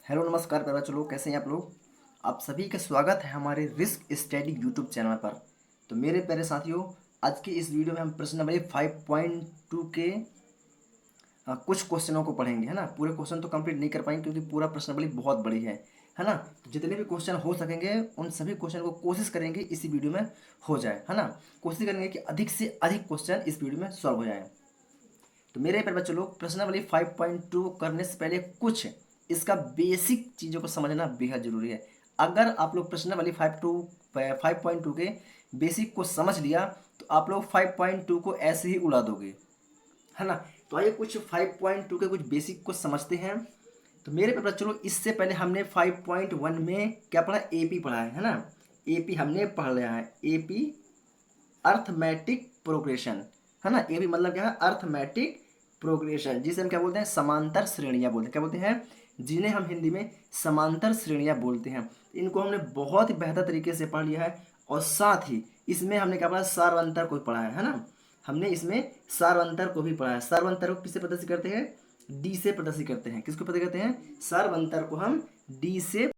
Hello नमस्कार प्यारे बच्चों लोग, कैसे हैं आप लोग। आप सभी का स्वागत है हमारे रिस्क स्टडी यूट्यूब चैनल पर। तो मेरे प्यारे साथियों, आज की इस वीडियो में हम प्रश्न नंबर 5.2 के कुछ क्वेश्चनों को पढ़ेंगे, है ना। पूरे क्वेश्चन तो कंप्लीट नहीं कर पाएंगे क्योंकि पूरा प्रश्न बड़ी बहुत बड़ी है ना। तो जितने भी क्वेश्चन हो सकेंगे उन सभी क्वेश्चन को कोशिश करेंगे इसी वीडियो में हो जाए, है ना। कोशिश करेंगे कि अधिक से अधिक क्वेश्चन इस वीडियो में सॉल्व हो जाए। तो मेरे प्यारे बच्चों लोग, प्रश्नावली 5.2 करने से पहले कुछ इसका बेसिक चीज़ों को समझना बेहद जरूरी है। अगर आप लोग प्रश्नावली 5.2 के बेसिक को समझ लिया तो आप लोग 5.2 को ऐसे ही उड़ा दोगे, है ना। तो आइए कुछ 5.2 के कुछ बेसिक को समझते हैं। तो मेरे प्यारे बच्चों लोग, इससे पहले हमने 5.1 में क्या पढ़ा, एपी पढ़ा है ना। एपी हमने पढ़ लिया है, एपी अर्थमेटिक प्रोग्रेशन, है ना। ये भी मतलब क्या है, अर्थमेटिक प्रोग्रेशन, जिसे हम क्या बोलते हैं, समांतर श्रेणियां बोलते हैं। क्या बोलते हैं, जिन्हें हम हिंदी में समांतर श्रेणियां बोलते हैं। इनको हमने बहुत ही बेहतर तरीके से पढ़ लिया है और साथ ही इसमें हमने क्या पढ़ा, सार्वंतर को पढ़ा है ना। हमने इसमें सार्वंतर को भी पढ़ा है। सार्वंतर को किससे प्रदर्शित करते हैं, डी से प्रदर्शित करते हैं। किसको प्रदर्शित करते हैं, सार्वंतर को हम डी से।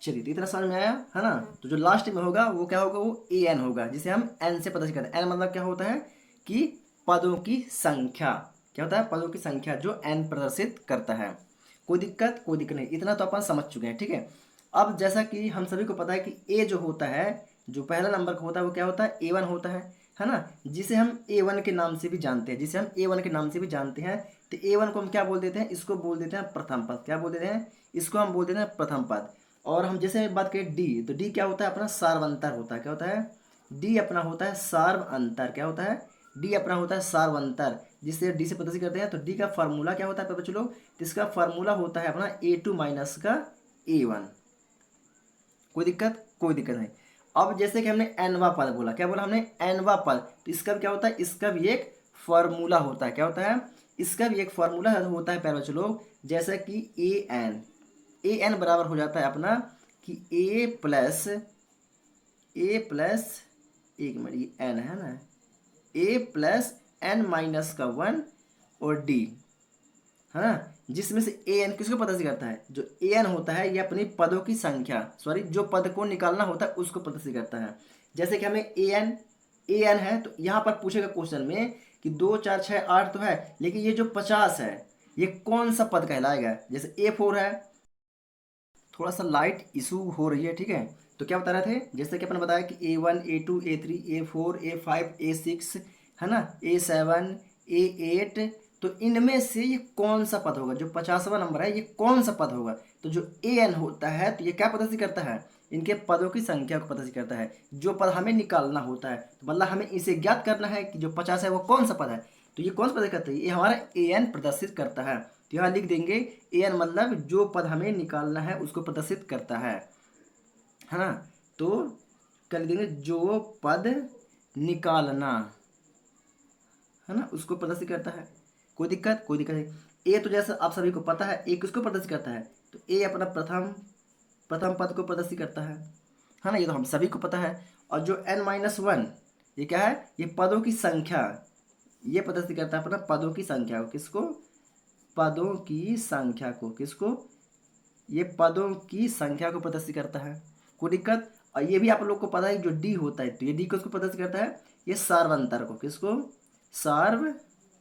चलिए, तो इतना समझ में आया, है ना। तो जो लास्ट में होगा वो क्या होगा, वो ए एन होगा, जिसे हम एन से प्रदर्शित करते हैं। एन मतलब क्या होता है कि पदों की संख्या। क्या होता है, पदों की संख्या जो एन प्रदर्शित करता है। कोई दिक्कत, कोई दिक्कत नहीं, इतना तो अपन समझ चुके हैं, ठीक है। अब जैसा कि हम सभी को पता है कि ए जो होता है, जो पहला नंबर का होता है वो क्या होता है, A1 होता है ना। जिसे हम A1 के नाम से भी जानते हैं, जिसे हम A1 के नाम से भी जानते हैं। तो A1 को हम क्या बोल देते हैं, इसको बोल देते हैं प्रथम पद। क्या बोल देते हैं, इसको हम बोल देते हैं प्रथम पद। और हम जैसे बात करें डी, तो डी क्या होता है, अपना सार्वंतर होता है। क्या होता है, डी अपना होता है सार्वअंतर। क्या होता है, डी अपना होता है सार्वंतर, जिससे डी से प्रदर्शित करते हैं। तो डी का फार्मूला क्या होता है बच्चों लोग, तो इसका फार्मूला होता है अपना A2 माइनस का A1। कोई दिक्कत, कोई दिक्कत नहीं। अब जैसे कि हमने एनवा पद बोला, क्या बोला हमने, एनवा पद, तो इसका भी क्या होता है, इसका भी एक फॉर्मूला होता है। क्या होता है, इसका भी एक फॉर्मूला होता है प्यारे बच्चों लोग। जैसे कि ए एन बराबर हो जाता है अपना कि ए प्लस एक मिनट, ये एन है ना, A+N-1 और डी, है ना। जिसमें से ए एन किसको प्रदर्शित करता है, जो ए एन होता है ये अपनी पदों की संख्या, सॉरी जो पद को निकालना होता है उसको प्रदर्शित करता है। जैसे कि हमें ए एन है, तो यहाँ पर पूछेगा क्वेश्चन में कि 2 4 6 8 तो है, लेकिन ये जो 50 है ये कौन सा पद कहलाएगा। जैसे A4 है, थोड़ा सा लाइट इशू हो रही है, ठीक है। तो क्या बता रहे थे, जैसे कि अपन बताया कि A1 A2 A3 A4 A5 A6, है ना, A7 A8। तो इनमें से ये कौन सा पद होगा, जो 50वां नंबर है ये कौन सा पद होगा। तो जो एन होता है तो ये क्या प्रदर्शित करता है, इनके पदों की संख्या को प्रदर्शित करता है, जो पद हमें निकालना होता है। तो मतलब हमें इसे ज्ञात करना है कि जो 50 है वो कौन सा पद है। तो ये कौन सा प्रदर्शित करता है, ये हमारा एन प्रदर्शित करता है। तो यहाँ लिख देंगे एन मतलब जो पद हमें निकालना है उसको प्रदर्शित करता है ना। तो कर देंगे जो पद निकालना, है ना, उसको प्रदर्शित करता है। कोई दिक्कत, कोई दिक्कत नहीं। ए तो जैसे आप सभी को पता है ए किसको प्रदर्शित करता है, तो ए अपना प्रथम प्रथम पद को प्रदर्शित करता है ना। ये तो हम सभी को पता है। और जो N-1 ये क्या है, ये पदों की संख्या, ये प्रदर्शित करता है अपना पदों की संख्या को। किसको, पदों की संख्या को, किसको, ये पदों की संख्या को प्रदर्शित करता है। कोई दिक्कत। और ये भी आप लोग को पता है जो डी होता है, तो ये डी किसको प्रदर्शित करता है, ये सार्वंतर को, किसको, सार्व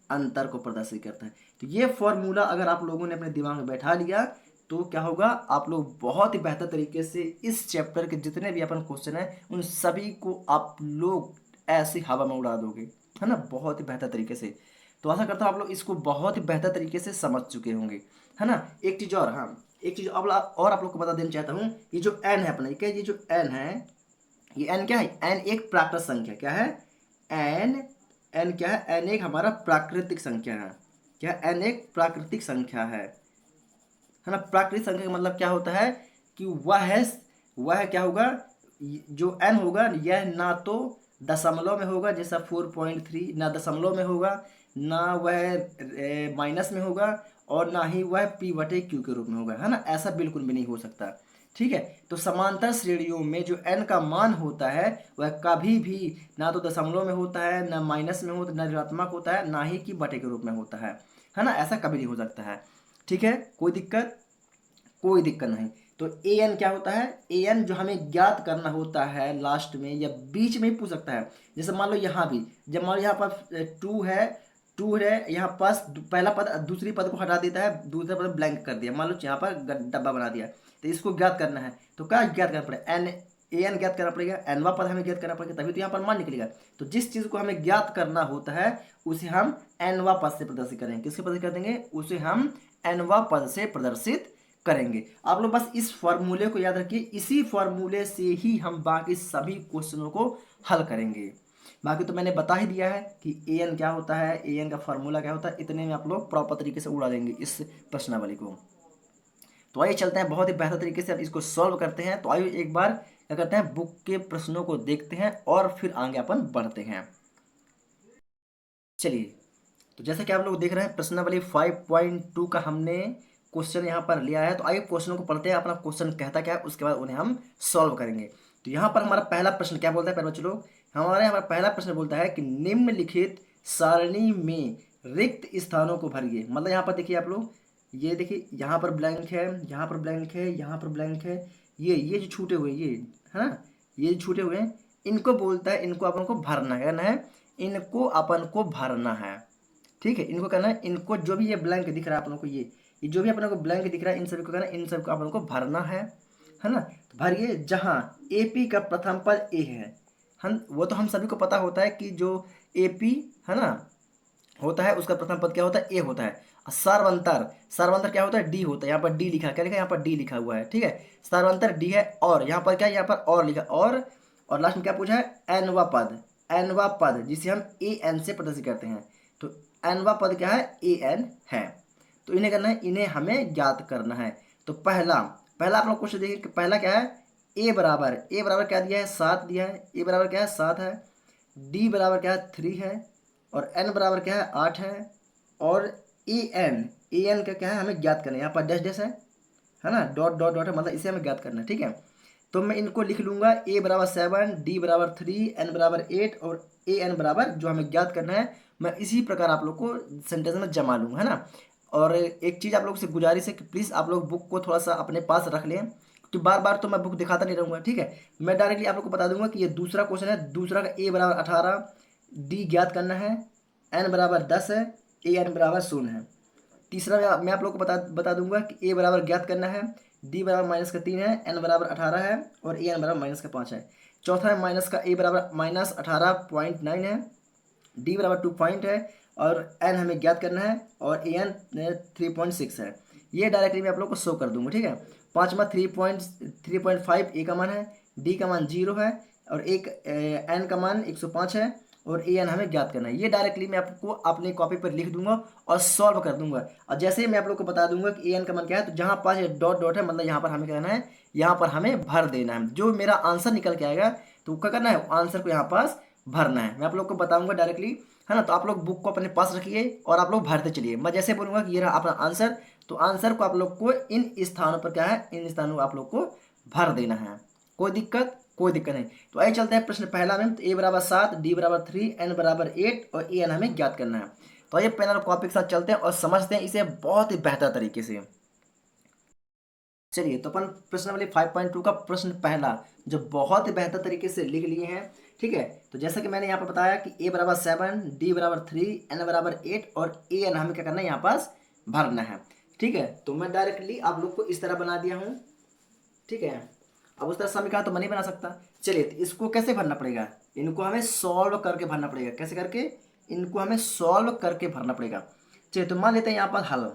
अंतर को प्रदर्शित करता है। तो ये फॉर्मूला अगर आप लोगों ने अपने दिमाग में बैठा लिया तो क्या होगा, आप लोग बहुत ही बेहतर तरीके से इस चैप्टर के जितने भी अपन क्वेश्चन हैं उन सभी को आप लोग ऐसी हवा में उड़ा दोगे, है ना, बहुत ही बेहतर तरीके से। तो आशा करता हूँ आप लोग इसको बहुत ही बेहतर तरीके से समझ चुके होंगे, है ना। एक चीज़ और, हाँ एक चीज़ अब और आप लोग को बता देना चाहता हूँ, ये जो एन है अपना, ये जो एन है, ये एन क्या है, एन एक प्राकृत संख्या, क्या है, एन एन क्या है, एन एक हमारा प्राकृतिक संख्या है। क्या, एन एक प्राकृतिक संख्या है ना। प्राकृतिक संख्या का मतलब क्या होता है कि वह क्या होगा, जो एन होगा यह ना तो दशमलव में होगा जैसा 4.3, ना दशमलव में होगा, ना वह माइनस में होगा, और ना ही वह P/Q के रूप में होगा, है ना। ऐसा बिल्कुल भी नहीं हो सकता, ठीक है। तो समांतर श्रेणियों में जो n का मान होता है वह कभी भी ना तो दशमलव में होता है, ना माइनस में होता है, ना ऋणात्मक होता है, ना ही कि बटे के रूप में होता है ना। ऐसा कभी नहीं हो सकता है, ठीक है। कोई दिक्कत, कोई दिक्कत नहीं। तो ए एन क्या होता है, ए एन जो हमें ज्ञात करना होता है लास्ट में या बीच में ही पूछ सकता है। जैसे मान लो यहाँ भी, जब मान लो यहाँ पर टू है यहाँ पास, पहला पद दूसरी पद को हटा देता है, दूसरा पद ब्लैंक कर दिया, मान लो यहाँ पर डब्बा बना दिया, तो इसको ज्ञात करना है। तो क्या ज्ञात करना पड़ेगा, एन ए एन ज्ञात करना पड़ेगा, एनवा पद हमें ज्ञात करना पड़ेगा, तभी तो यहाँ पर मान निकलेगा। तो जिस चीज़ को हमें ज्ञात करना होता है उसे हम एनवा पद से प्रदर्शित करेंगे। किसके पद से कर देंगे, उसे हम एनवा पद से प्रदर्शित करेंगे। आप लोग बस इस फॉर्मूले को याद रखिए, इसी फॉर्मूले से ही हम बाकी सभी क्वेश्चनों को हल करेंगे। बाकी तो मैंने बता ही दिया है कि ए एन क्या होता है, ए एन का फॉर्मूला क्या होता है, इतने में आप लोग प्रॉपर तरीके से उड़ा देंगे इस प्रश्नावली को। तो आइए चलते हैं, बहुत ही बेहतर तरीके से अब इसको सॉल्व करते हैं। तो आइए एक बार क्या करते हैं, बुक के प्रश्नों को देखते हैं और फिर आगे अपन बढ़ते हैं। चलिए, तो जैसा कि आप लोग देख रहे हैं प्रश्नावली 5.2 का हमने क्वेश्चन यहाँ पर लिया है। तो आइए क्वेश्चनों को पढ़ते हैं, अपना क्वेश्चन कहता क्या है, उसके बाद उन्हें हम सॉल्व करेंगे। तो यहाँ पर हमारा पहला प्रश्न क्या बोलता है, पहले बच्चों लोग, हमारे यहाँ पर पहला प्रश्न बोलता है कि निम्नलिखित सारणी में रिक्त स्थानों को भरिए। मतलब यहाँ पर देखिए आप लोग, ये देखिए यहाँ पर ब्लैंक है, यहाँ पर ब्लैंक है, यहाँ पर ब्लैंक है, ये जो छूटे हुए ये है ना, ये जो छूटे हुए हैं, इनको बोलता है, इनको अपन को भरना है, इनको अपन को भरना है। ठीक है, इनको करना है, इनको जो भी ये ब्लैंक दिख रहा है अपन को, ये जो भी अपने को ब्लैंक दिख रहा है, इन सभी को करना, इन सबको अपन को भरना है ना। तो भरिए, जहाँ एपी का प्रथम पद ए है, हम वो तो हम सभी को पता होता है कि जो एपी है ना होता है, उसका प्रथम पद क्या होता है, ए होता है। सार्वंतर, सार्वंतर क्या होता है, डी होता है। यहाँ पर डी लिखा, क्या लिखा है, यहाँ पर डी लिखा हुआ है। ठीक है, सार्वंतर डी है। और यहाँ पर क्या, यहाँ पर और लिखा, और लास्ट में क्या पूछा है, एनवा पद, एनवा पद जिसे हम ए एन से प्रदर्शित करते हैं। तो एनवा पद क्या है, ए एन है। तो इन्हें करना है, इन्हें हमें ज्ञात करना है। तो पहला पहला आप लोग क्वेश्चन देखिए कि पहला क्या है, ए बराबर क्या दिया है, 7 दिया है। ए बराबर क्या है, 7 है। डी बराबर क्या है, 3 है। और एन बराबर क्या है, 8 है। और ए एन का क्या है, हमें ज्ञात करना है। यहाँ पर डैश डैश है ना, डॉट डॉट डॉट है, मतलब इसे हमें ज्ञात करना है। ठीक है, तो मैं इनको लिख लूंगा, ए बराबर 7, डी बराबर 3, एन बराबर 8 और ए एन बराबर जो हमें ज्ञात करना है, मैं इसी प्रकार आप लोग को सेंटेंस में जमा लूँगा, है ना। और एक चीज़ आप लोग से गुजारिश है कि प्लीज़ आप लोग बुक को थोड़ा सा अपने पास रख लें, क्योंकि बार बार तो मैं बुक दिखाता नहीं रहूँगा। ठीक है, मैं डायरेक्टली आप लोग को बता दूंगा कि ये दूसरा क्वेश्चन है। दूसरा का ए बराबर 18, डी ज्ञात करना है, एन बराबर 10 है, ए एन बराबर 0 है। तीसरा मैं आप लोग को बता दूंगा कि ए बराबर ज्ञात करना है, डी बराबर -3 है, एन बराबर 18 है और ए एन बराबर -5 है। चौथा है माइनस का, ए बराबर -18.9 है, डी बराबर 2 पॉइंट है और एन हमें ज्ञात करना है और ए एन 3.6 है। ये डायरेक्टली मैं आप लोग को शो कर दूंगा। ठीक है, पाँचवा 3.5 ए का मान है, डी का मान 0 है और एक एन का मान 105 है और ए एन हमें ज्ञात करना है। ये डायरेक्टली मैं आपको अपनी कॉपी पर लिख दूंगा और सॉल्व कर दूंगा। और जैसे ही मैं आप लोग को बता दूंगा कि ए एन का मान क्या है, तो जहाँ पास ये डॉट डॉट है, मतलब यहाँ पर हमें करना है, यहाँ पर हमें भर देना है। जो मेरा आंसर निकल के आएगा तो क्या करना है, आंसर को यहाँ पास भरना है। मैं आप लोग को बताऊंगा डायरेक्टली, है ना। तो आप लोग बुक को अपने पास रखिए और आप लोग भरते चलिए। मैं जैसे बोलूँगा कि ये रहा अपना आंसर, तो आंसर को आप लोग को इन स्थानों पर क्या है, इन स्थानों को आप लोग को भर देना है। कोई दिक्कत नहीं। तो आइए चलते हैं प्रश्न पहला में। तो ए बराबर 7, डी बराबर 3, एन बराबर 8 और ए एन हमें ज्ञात करना है। तो आइए पेन और कॉपी के साथ चलते हैं और समझते हैं इसे बहुत ही बेहतर तरीके से। चलिए, तो अपन प्रश्नावली 5.2 का प्रश्न पहला जो बहुत ही बेहतर तरीके से लिख लिए हैं। ठीक है, तो जैसा कि मैंने यहाँ पर बताया कि ए बराबर 7, डी बराबर 3, एन बराबर 8 और ए एन हमें क्या करना है, यहाँ पास भरना है। ठीक है, तो मैं डायरेक्टली आप लोग को इस तरह बना दिया हूँ। ठीक है, अब उस तरह समीकरण तो मैं नहीं बना सकता। चलिए, तो इसको कैसे भरना पड़ेगा, इनको हमें सॉल्व करके भरना पड़ेगा। कैसे करके, इनको हमें सॉल्व करके भरना पड़ेगा। चलिए, तो मान लेते हैं यहाँ पर हल,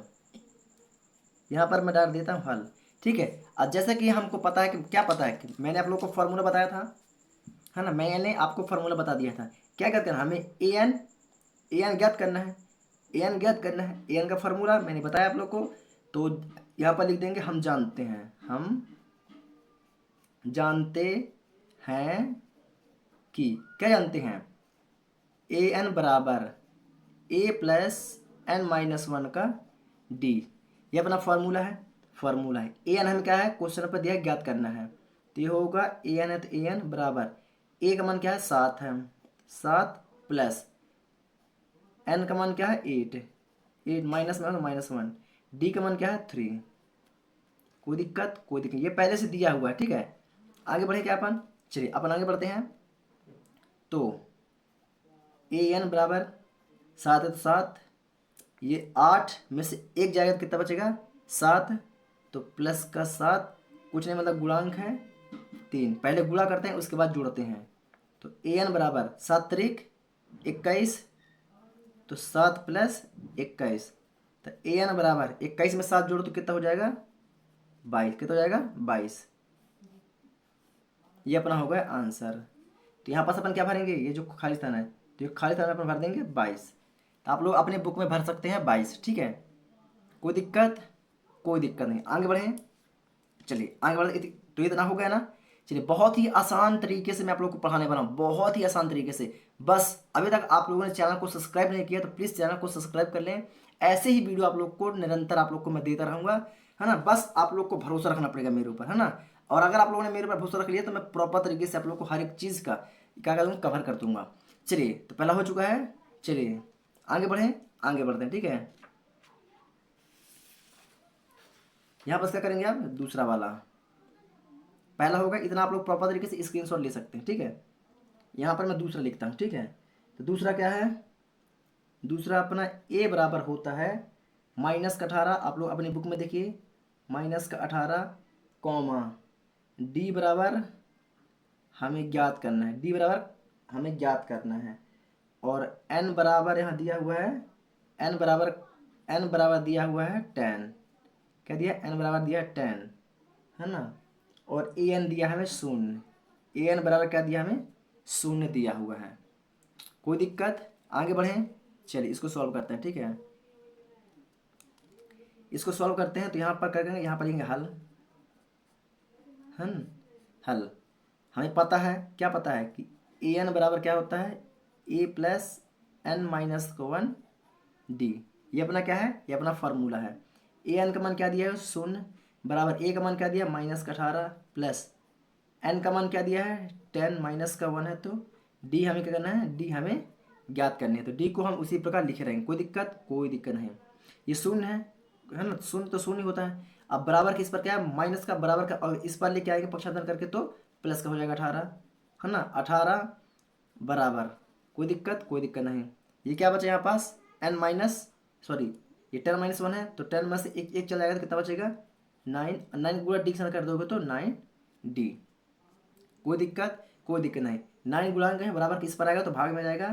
यहाँ पर मैं डाल देता हूँ हल। ठीक है, अब जैसा कि हमको पता है कि क्या पता है कि मैंने आप लोग को फॉर्मूला बताया था, है ना। मैंने आपको फॉर्मूला बता दिया था। क्या करना है, हमें ए एन ज्ञात करना है, ए एन ज्ञात करना है। ए एन का फॉर्मूला मैंने बताया आप लोग को। तो यहाँ पर लिख देंगे, हम जानते हैं कि, क्या जानते हैं, ए एन बराबर ए प्लस एन -1 का डी, ये अपना फॉर्मूला है। ए एन हमें क्या है, क्वेश्चन पर दिया ज्ञात करना है। तो ये होगा ए एन है, तो ए एन बराबर ए का मान क्या है, 7 है, 7 प्लस एन का मान क्या है, 8 -1 डी का मान क्या है, 3। कोई दिक्कत कोई दिक्कत, ये पहले से दिया हुआ है, ठीक है। आगे बढ़े क्या अपन, चलिए अपन आगे बढ़ते हैं। तो ए एन बराबर 7 है तो 7, ये 8 में से एक जाएगा तो कितना बचेगा 7, तो प्लस का 7, कुछ नहीं मतलब गुणांक है 3, पहले गुणा करते हैं उसके बाद जोड़ते हैं। तो ए एन बराबर 7 तरीक 21, तो 7 प्लस 21, तो ए एन बराबर 21 में 7 जोड़ो तो कितना हो जाएगा 22, कितना हो जाएगा 22। ये अपना हो गया आंसर। तो यहाँ पास अपन क्या भरेंगे, ये जो खाली स्थान है, तो ये खाली स्थान में अपन भर देंगे 22। तो आप लोग अपने बुक में भर सकते हैं 22, ठीक है, कोई दिक्कत कोई दिक्कत नहीं। आगे बढ़ें, चलिए आगे बढ़े। तो इतना हो गया ना। चलिए बहुत ही आसान तरीके से मैं आप लोग को पढ़ाने वाला हूँ, बहुत ही आसान तरीके से। बस अभी तक आप लोगों ने चैनल को सब्सक्राइब नहीं किया तो प्लीज़ चैनल को सब्सक्राइब कर लें। ऐसे ही वीडियो आप लोग को निरंतर आप लोग को मैं देता रहूँगा, है ना। बस आप लोग को भरोसा रखना पड़ेगा मेरे ऊपर, है ना। और अगर आप लोगों ने मेरे ऊपर भरोसा रख लिया तो मैं प्रॉपर तरीके से आप लोग को हर एक चीज़ का क्या कर दूँगा, कवर कर दूंगा। चलिए तो पहला हो चुका है, चलिए आगे बढ़ें, आगे बढ़ते हैं, ठीक है। यहाँ बस क्या करेंगे आप, दूसरा वाला पहला होगा, इतना आप लोग प्रॉपर तरीके से स्क्रीनशॉट ले सकते हैं, ठीक है। यहाँ पर मैं दूसरा लिखता हूँ, ठीक है। तो दूसरा क्या है, दूसरा अपना ए बराबर होता है -18, आप लोग अपनी बुक में देखिए, -18 कॉमा डी बराबर हमें ज्ञात करना है, डी बराबर हमें ज्ञात करना है, और एन बराबर यहाँ दिया हुआ है, एन बराबर दिया हुआ है 10, क्या दिया, एन बराबर दिया है 10, है ना। और ए एन दिया हमें 0, ए एन बराबर क्या दिया हमें 0 दिया हुआ है, कोई दिक्कत। आगे बढ़ें, चलिए इसको सॉल्व करते हैं, ठीक है। इसको सॉल्व करते हैं तो यहाँ पर करेंगे, यहाँ पर लिखेंगे हल, हन हल। हमें पता है, क्या पता है कि ए एन बराबर क्या होता है, ए प्लस एन माइनस 1 डी। ये अपना क्या है, ये अपना फार्मूला है। ए एन का मान क्या दिया है 0, बराबर ए का मान क्या दिया -18, प्लस एन का मान क्या दिया है 10 माइनस का 1 है, तो डी हमें क्या करना है, डी हमें ज्ञात करनी है। तो डी को हम उसी प्रकार लिखे रहेंगे, कोई दिक्कत नहीं। ये 0 है ना, 0 तो 0 ही होता है। अब बराबर के इस पर क्या है, माइनस का बराबर का, और इस पर लेके आएंगे पक्षांतर करके तो प्लस का हो जाएगा 18, है ना। 18 बराबर कोई दिक्कत नहीं। ये क्या बचा यहाँ पास, एन माइनस सॉरी ये 10 माइनस 1 है, तो 10 में से एक एक चला जाएगा तो कितना बचेगा 9, 9 गुणा डी के साथ कर दोगे तो 9 डी, कोई दिक्कत नहीं। 9 गुणांक है, बराबर किस पर आएगा तो भाग में जाएगा,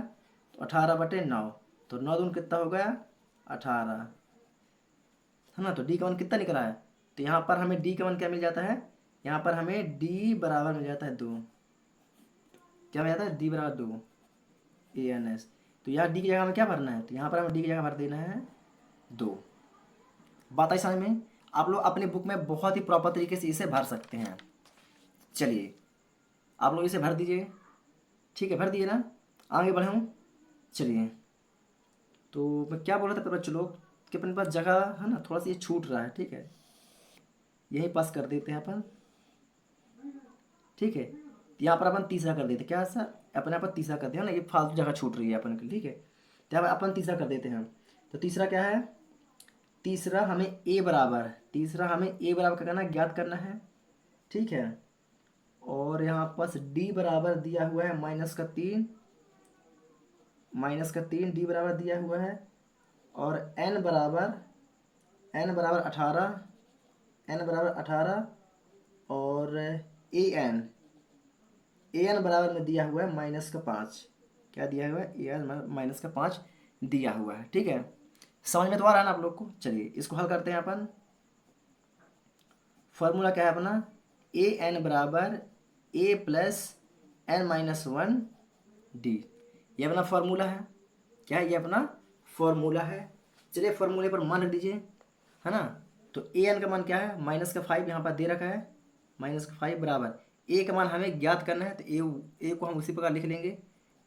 तो 18/9, तो 9 दून कितना हो गया 18, है ना। तो डी का मान कितना निकला है, तो यहाँ पर हमें डी का मान क्या मिल जाता है, यहाँ पर हमें डी बराबर मिल जाता है 2, क्या मिल जाता है, डी बराबर 2 ए एन एस। तो यहाँ डी की जगह हमें क्या भरना है, तो यहाँ पर हमें डी की जगह भर देना है 2। बात आई समझ में। आप लोग अपनी बुक में बहुत ही प्रॉपर तरीके से इसे भर सकते हैं। चलिए आप लोग इसे भर दीजिए, ठीक है, भर दिए ना। आगे बढ़े हूँ, चलिए। तो मैं क्या बोल रहा था बच्चों लोग कि अपने पास जगह है ना, थोड़ा सा ये छूट रहा है, ठीक है, यही पास कर देते हैं अपन, ठीक है। तो यहाँ पर अपन तीसरा कर देते हैं, क्या सर अपने यहाँ पर तीसरा करते हैं ना, ये फालतू जगह छूट रही है अपन के, ठीक है। तो यहाँ पर अपन तीसरा कर देते हैं। तो तीसरा क्या है, तीसरा हमें ए बराबर क्या करना है, ज्ञात करना है, ठीक है। और यहाँ पास डी बराबर दिया हुआ है -3, डी बराबर दिया हुआ है, और एन बराबर 18, और ए एन बराबर में दिया हुआ है -5, क्या दिया हुआ है, ए एन -5 दिया हुआ है, ठीक है। समझ में तो आ रहा है ना आप लोग को। चलिए इसको हल करते हैं अपन। फॉर्मूला क्या है अपना, ए एन बराबर ए प्लस एन -1 डी, ये अपना फॉर्मूला है, क्या है, ये अपना फॉर्मूला है। चलिए फॉर्मूले पर मान रख दीजिए, है ना। तो ए एन का मान क्या है, -5 यहाँ पर दे रखा है, -5 बराबर ए का मान हमें ज्ञात करना है, तो ए को हम उसी प्रकार लिख लेंगे,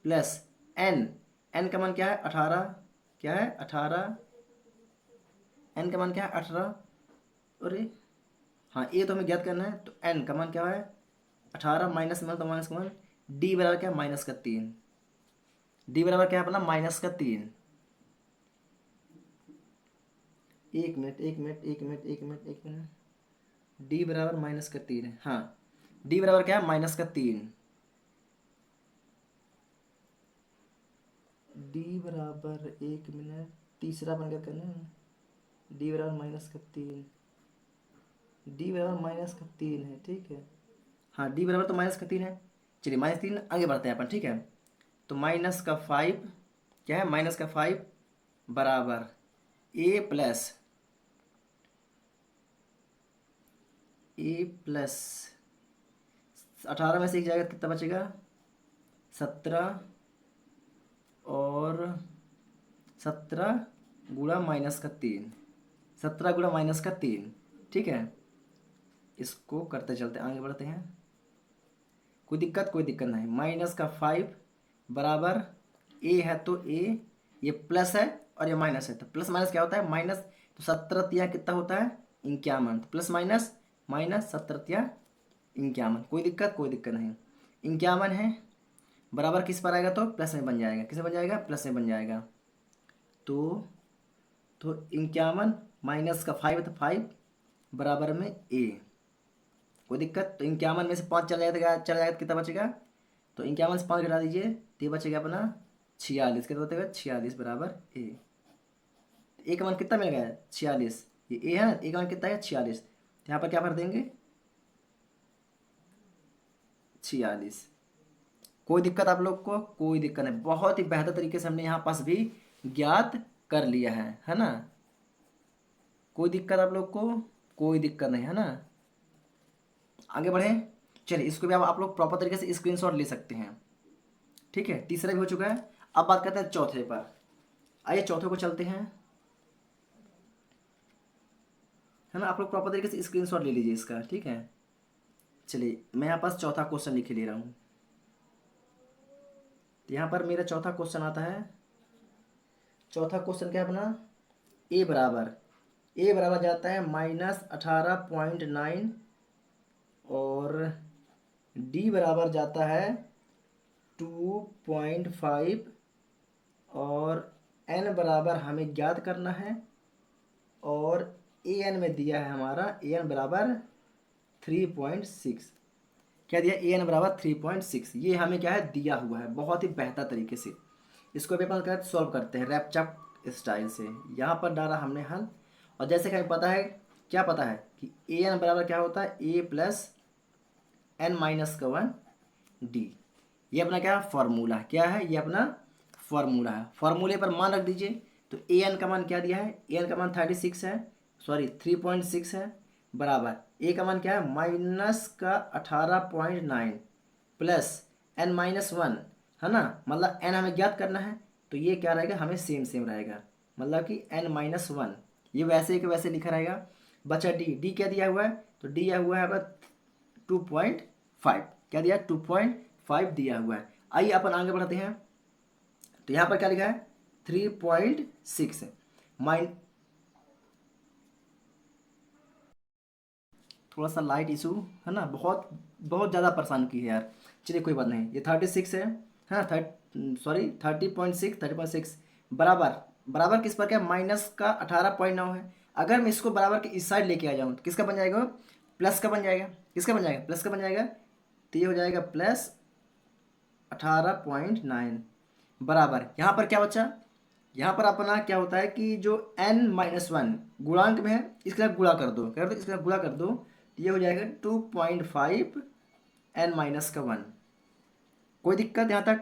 प्लस एन का मान क्या है 18, क्या है 18, एन का मान क्या है 18, अरे हाँ ए तो हमें ज्ञात करना है, तो एन का मान क्या है 18 माइनस में, तो -1, डी बराबर क्या है -3, डी बराबर क्या है अपना -3। एक मिनट, डी बराबर -3 है। हाँ, डी बराबर क्या है, -3। डी बराबर, 1 मिनट, तीसरा बन गया करना। डी बराबर -3, डी बराबर -3 है, ठीक है। हाँ, डी बराबर तो -3 है। चलिए -3 आगे बढ़ते हैं अपन, ठीक है। तो -5 क्या है, -5 बराबर ए प्लस 18 में से एक जाएगा कितना बचेगा, 17, और 17 गुणा -3, 17 गुणा -3, ठीक है। इसको करते चलते आगे बढ़ते हैं। कोई दिक्कत, कोई दिक्कत नहीं। -5 बराबर ए है तो ए, ये प्लस है और ये माइनस है, तो प्लस माइनस क्या होता है, माइनस। तो 17 कितना होता है, 51। तो प्लस माइनस माइनस, 17 51। कोई दिक्कत, कोई दिक्कत नहीं। 51 है बराबर किस पर आएगा, तो प्लस में बन जाएगा। किस में बन जाएगा, प्लस में बन जाएगा। तो 51 माइनस का 5 तो 5 बराबर में ए। कोई दिक्कत। तो 51 में से 5 चला जाएगा तो कितना बचेगा, तो 51 से 5 घटा दीजिए तो ये बचेगा अपना 46। कितना बचेगा, 46 बराबर ए। ए का मान कितना मिल गया, 46। ये ए है ना, ए का मान कितना है, 46। तो यहाँ पर क्या भर देंगे, 46। कोई दिक्कत आप लोग को, कोई दिक्कत नहीं। बहुत ही बेहतर तरीके से हमने यहाँ पास भी ज्ञात कर लिया है ना। कोई दिक्कत आप लोग को, कोई दिक्कत नहीं, है ना। आगे बढ़ें। चलिए इसको भी अब आप लोग प्रॉपर तरीके से स्क्रीनशॉट ले सकते हैं, ठीक है। तीसरा भी हो चुका है। अब बात करते हैं चौथे पर। आइए चौथे को चलते हैं, है ना। आप लोग प्रॉपर तरीके से स्क्रीनशॉट ले लीजिए इसका, ठीक है। चलिए मैं यहाँ पास चौथा क्वेश्चन लिख ले रहा हूँ। तो यहाँ पर मेरा चौथा क्वेश्चन आता है। चौथा क्वेश्चन क्या है अपना, ए बराबर जाता है -18.9, और डी बराबर जाता है 2.5, और एन बराबर हमें ज्ञात करना है, और ए एन में दिया है हमारा ए एन बराबर 3.6। क्या दिया, ए एन बराबर 3.6। ये हमें क्या है, दिया हुआ है बहुत ही बेहतर तरीके से। इसको भी अपन क्या सॉल्व करते हैं रैपचप स्टाइल से। यहाँ पर डाला हमने हल, और जैसे कि हमें पता है, क्या पता है कि ए एन बराबर क्या होता है, ए प्लस एन माइनस का 1 डी। ये अपना क्या फॉर्मूला है, क्या है, ये अपना फॉर्मूला है। फॉर्मूले पर मान रख दीजिए। तो ए एन का मान क्या दिया है, ए एन का मान 36 है, सॉरी 3.6 है, बराबर ए का मान क्या है, -18.9 प्लस एन माइनस 1, है ना। मतलब एन हमें ज्ञात करना है, तो ये क्या रहेगा, हमें सेम सेम रहेगा, मतलब कि n-1। ये वैसे के वैसे लिखा रहेगा। बचा डी, डी क्या दिया हुआ है, तो दिया हुआ है 2.5। क्या दिया, 2.5 दिया हुआ है। आइए अपन आगे बढ़ते हैं। तो यहाँ पर क्या लिखा है, 3.6 माइन, थोड़ा सा लाइट इशू है ना, बहुत बहुत ज़्यादा परेशान की है यार। चलिए कोई बात नहीं। ये 36 है ना, सॉरी 30.6 बराबर, बराबर किस पर क्या, माइनस का 18.9 है। अगर मैं इसको बराबर के इस साइड लेके आ जाऊँ तो किसका बन जाएगा, प्लस का बन जाएगा। किसका बन जाएगा, प्लस का बन जाएगा। तो ये हो जाएगा प्लस 18.9 बराबर, यहाँ पर क्या बचा, यहाँ पर अपना क्या होता है कि जो n-1 गुणांक में है, इसके साथ गुणा कर दो, कर दो इसके साथ गुणा कर दो, तो ये हो जाएगा 2.5 n-1। कोई दिक्कत यहाँ तक,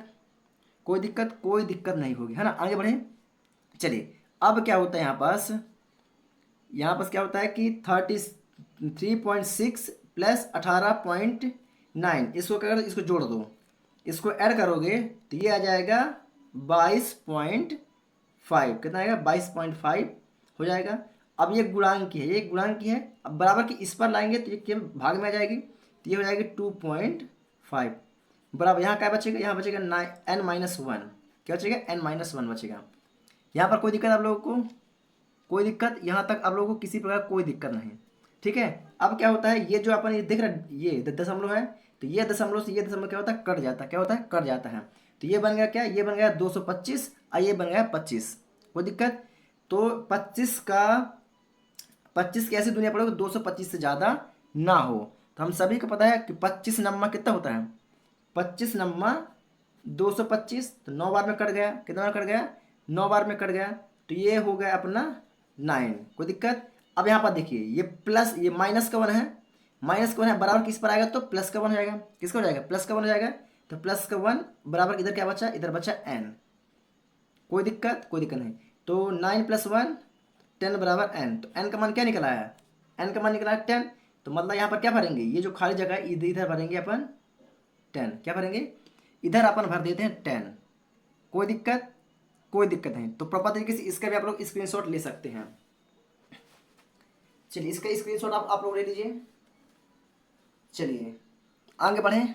कोई दिक्कत, कोई दिक्कत नहीं होगी, है ना। आगे बढ़े। चलिए अब क्या होता है यहाँ पास क्या होता है कि 3.6 प्लस 18.9, इसको क्या करो, इसको जोड़ दो, इसको ऐड करोगे तो ये आ जाएगा 22.5। कितना आएगा, 22.5 हो जाएगा। अब ये गुणांक की है, ये गुणांक की है। अब बराबर की इस पर लाएंगे तो ये क्या भाग में आ जाएगी, तो ये हो जाएगी 2.5 बराबर। यहाँ क्या बचेगा, यहाँ बचेगा n-1। क्या बचेगा, n-1 बचेगा। यहाँ पर कोई दिक्कत आप लोगों को, कोई दिक्कत, यहाँ तक आप लोगों को किसी प्रकार कोई दिक्कत नहीं, ठीक है। अब क्या होता है, ये जो अपन ये देख रहे, ये दशमलव है, तो ये दशमलव से ये दशमलव क्या होता है, कट जाता है। क्या होता है, कट जाता है। तो ये बन गया क्या, ये बन गया 225, और ये बन गया 25। कोई दिक्कत। तो 25 का 25 की ऐसी दुनिया पड़ोगे, 225 से ज़्यादा ना हो। तो हम सभी को पता है कि 25 नम्मा कितना होता है, 25 नम्मा 225, तो 9 बार में कट गया, कितना बार कट गया, 9 बार में कट गया। तो ये हो गया अपना 9, कोई दिक्कत। अब यहाँ पर देखिए ये प्लस, ये माइनस का 1 है, माइनस का 1 है, बराबर किस पर आएगा, तो प्लस का 1 हो जाएगा, किसका हो जाएगा, प्लस का 1 हो जाएगा। तो प्लस का 1 बराबर इधर क्या बचा, इधर बचा n, कोई दिक्कत, कोई दिक्कत नहीं। तो 9 + 1 10 बराबर n, तो n का मान क्या निकला है, n का मान निकला है 10। तो मतलब यहाँ पर क्या भरेंगे, ये जो खाली जगह है इधर इधर भरेंगे अपन 10, क्या भरेंगे, इधर अपन भर देते हैं 10, कोई दिक्कत, कोई दिक्कत नहीं। तो प्रॉपर तरीके से इसका भी आप लोग स्क्रीनशॉट ले सकते हैं। चलिए इसका स्क्रीनशॉट आप लोग ले लीजिए। चलिए आगे बढ़ें,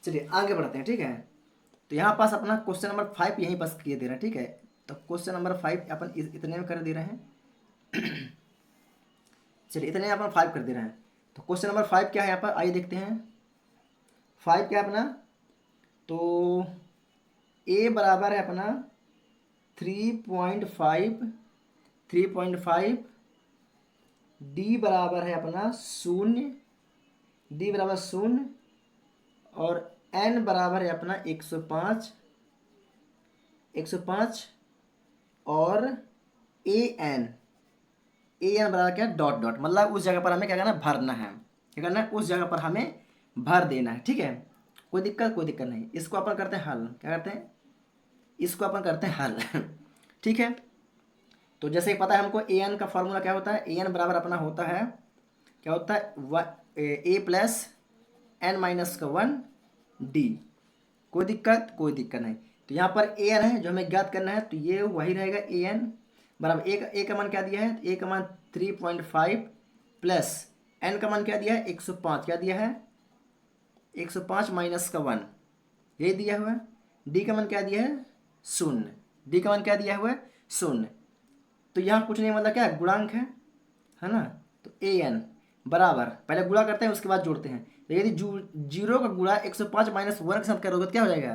चलिए आगे बढ़ते हैं, ठीक है। तो यहाँ पास अपना क्वेश्चन नंबर 5 यहीं पास किए दे रहे हैं, ठीक है। तो क्वेश्चन नंबर 5 अपन इतने में कर दे रहे हैं। चलिए इतने अपन 5 कर दे रहे हैं। तो क्वेश्चन नंबर 5 क्या है यहाँ पर, आइए देखते हैं। 5 क्या है अपना, तो ए बराबर है अपना 3.5, 3.5, डी बराबर है अपना 0, डी बराबर 0, और एन बराबर है अपना 105, 105, और ए एन, ए एन बराबर क्या, डॉट डॉट, मतलब उस जगह पर हमें क्या करना है, भरना है, क्या करना है, उस जगह पर हमें भर देना है, ठीक है। कोई दिक्कत, कोई दिक्कत नहीं। इसको अपन करते हैं हल, क्या करते हैं, इसको अपन करते हैं हल। ठीक है। तो जैसे पता है हमको ए एन का फॉर्मूला क्या होता है, ए एन बराबर अपना होता है, क्या होता है, ए प्लस एन माइनस का 1 डी, कोई दिक्कत, कोई दिक्कत नहीं। तो यहाँ पर ए एन है जो हमें ज्ञात करना है, तो ये वही रहेगा ए एन बराबर ए का मान क्या दिया है, ए का मान 3.5 प्लस एन का मान क्या दिया है, 105, क्या दिया है, 105 माइनस का 1, यही दिया हुआ है। डी का मान क्या दिया है, 0, डी का मान क्या दिया हुआ है, 0। तो यहाँ कुछ नहीं, मतलब क्या है, गुणांक है ना। तो ए एन बराबर, पहले गुणा करते हैं उसके बाद जोड़ते हैं। तो यदि जीरो का गुणा 105 माइनस 1 के साथ करोगे तो क्या हो जाएगा,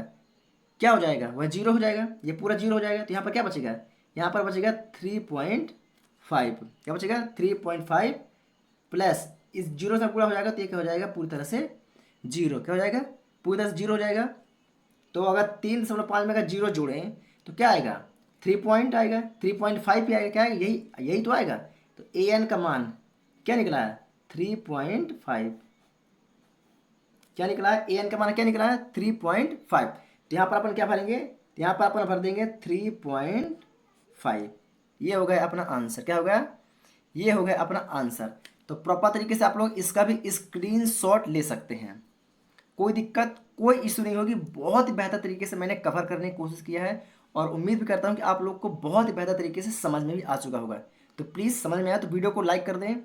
क्या हो जाएगा, वह जीरो हो जाएगा, ये पूरा जीरो हो जाएगा। तो यहाँ पर क्या बचेगा, यहाँ पर बचेगा 3.5, क्या बचेगा 3.5 प्लस इस जीरो से पूरा हो जाएगा, तो ये क्या हो जाएगा, पूरी तरह से जीरो, क्या हो जाएगा, पूरी तरह से जीरो हो जाएगा। तो अगर 3.5 में अगर जीरो जोड़ें तो क्या आएगा, 3 पॉइंट आएगा, 3.5 ही आएगा, क्या आएगा, यही यही तो आएगा। तो ए एन का मान क्या निकला है, 3.5, क्या निकला है, ए एन का मान क्या निकला है, 3.5। तो यहाँ पर अपन क्या भरेंगे, तो यहाँ पर अपन भर देंगे 3.5, ये हो गया अपना आंसर, क्या हो गया, ये हो गया अपना आंसर। तो प्रॉपर तरीके से आप लोग इसका भी स्क्रीनशॉट ले सकते हैं, कोई दिक्कत, कोई इशू नहीं होगी। बहुत ही बेहतर तरीके से मैंने कवर करने की कोशिश किया है, और उम्मीद भी करता हूँ कि आप लोग को बहुत ही बेहतर तरीके से समझ में भी आ चुका होगा। तो प्लीज़ समझ में आया तो वीडियो को लाइक कर दें,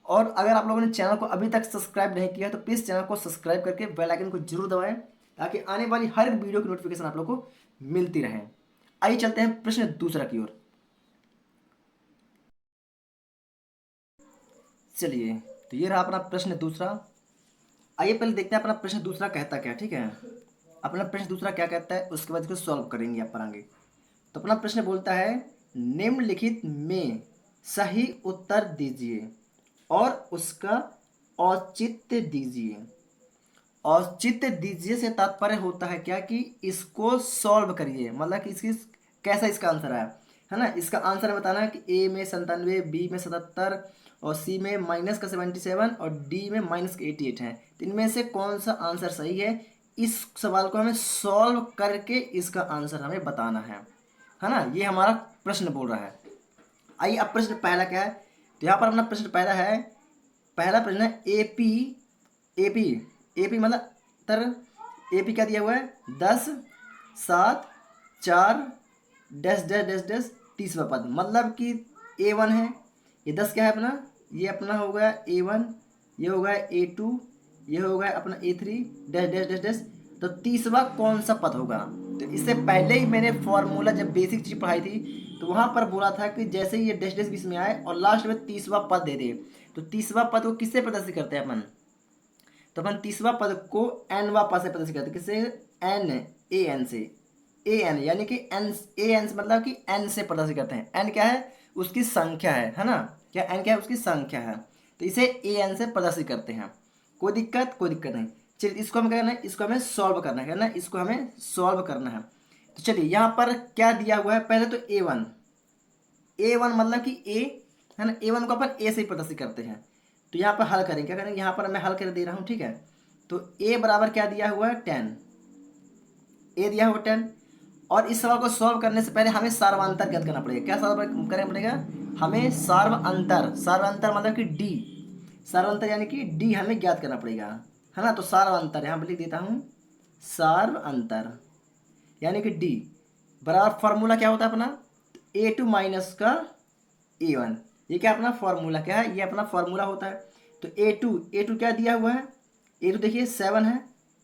और अगर आप लोगों ने चैनल को अभी तक सब्सक्राइब नहीं किया तो प्लीज़ चैनल को सब्सक्राइब करके बेल आइकन को जरूर दबाएं, ताकि आने वाली हर एक वीडियो की नोटिफिकेशन आप लोग को मिलती रहे। आइए चलते हैं प्रश्न दूसरा की ओर। चलिए, तो ये रहा अपना प्रश्न दूसरा। आइए पहले देखते हैं अपना प्रश्न दूसरा कहता क्या, ठीक है। अपना प्रश्न दूसरा क्या कहता है, उसके बाद इसको सॉल्व करेंगे आप आगे। तो अपना प्रश्न बोलता है, निम्नलिखित में सही उत्तर दीजिए और उसका औचित्य दीजिए। औचित्य दीजिए से तात्पर्य होता है क्या, कि इसको सॉल्व करिए, मतलब कि इसकी कैसा इसका आंसर है ना। इसका आंसर बताना है कि ए में 97, बी में 77, और सी में माइनस का 77, और डी में माइनस का 88 है। तो इनमें से कौन सा आंसर सही है, इस सवाल को हमें सॉल्व करके इसका आंसर हमें बताना है ना। ये हमारा प्रश्न बोल रहा है। आइए अब प्रश्न पहला क्या है, तो यहाँ पर अपना प्रश्न पहला है, पहला प्रश्न है एपी, एपी, एपी मतलब तर, एपी क्या दिया हुआ है, 10, 7, 4 डैश डैश डैश डैश 30वां पद, मतलब कि A1 है, ये 10 क्या है अपना, ये अपना हो गया A1, ये हो गया A2, ये हो गया अपना A3 dash dash dash dash. तो 30वां कौन सा पद होगा। तो इससे पहले ही मैंने फॉर्मूला जब बेसिक चीज पढ़ाई थी तो वहां पर बोला था कि जैसे ही ये डैश डैश बीच में आए और लास्ट में 30वां पद दे दे, तो 30वां पद को किससे प्रदर्शित करते हैं अपन, तो अपन 30वां पद को एनवां पद से प्रदर्शित करते हैं, किससे, एन, ए एन से, ए एन यानी कि एन, ए एन से मतलब कि एन से प्रदर्शित करते हैं। एन क्या है, उसकी संख्या है ना, क्या एन क्या है, उसकी संख्या है। तो तो इसे ए एन से प्रदर्शित करते हैं। कोई दिक्कत नहीं। चलिए इसको हम क्या करना है, इसको हमें सॉल्व करना है, ना इसको हमें सॉल्व करना है। तो चलिए यहाँ पर क्या दिया हुआ है, पहले तो ए वन मतलब कि ए है ना, ए वन को अपन ए से ही प्रदर्शित करते हैं। तो यहाँ पर हल करेंगे, क्या करेंगे, यहाँ पर मैं हल कर दे रहा हूँ, ठीक है। तो ए बराबर क्या दिया हुआ है 10, ए दिया हुआ 10। और इस सवाल को सॉल्व करने से पहले हमें सार्वंतर ज्ञात करना पड़ेगा। क्या सॉल्व करना पड़ेगा, हमें सार्वंतर मतलब कि डी, सार्वंतर यानी कि डी हमें ज्ञात करना पड़ेगा, है ना। तो सार्वंतर यहाँ पर लिख देता हूँ, सार्वंतर यानी कि डी बराबर फॉर्मूला क्या होता है अपना, A2 माइनस का A1। ये क्या अपना फॉर्मूला क्या है, ये अपना फॉर्मूला होता है। तो A2 क्या दिया हुआ है, A2 देखिए 7 है,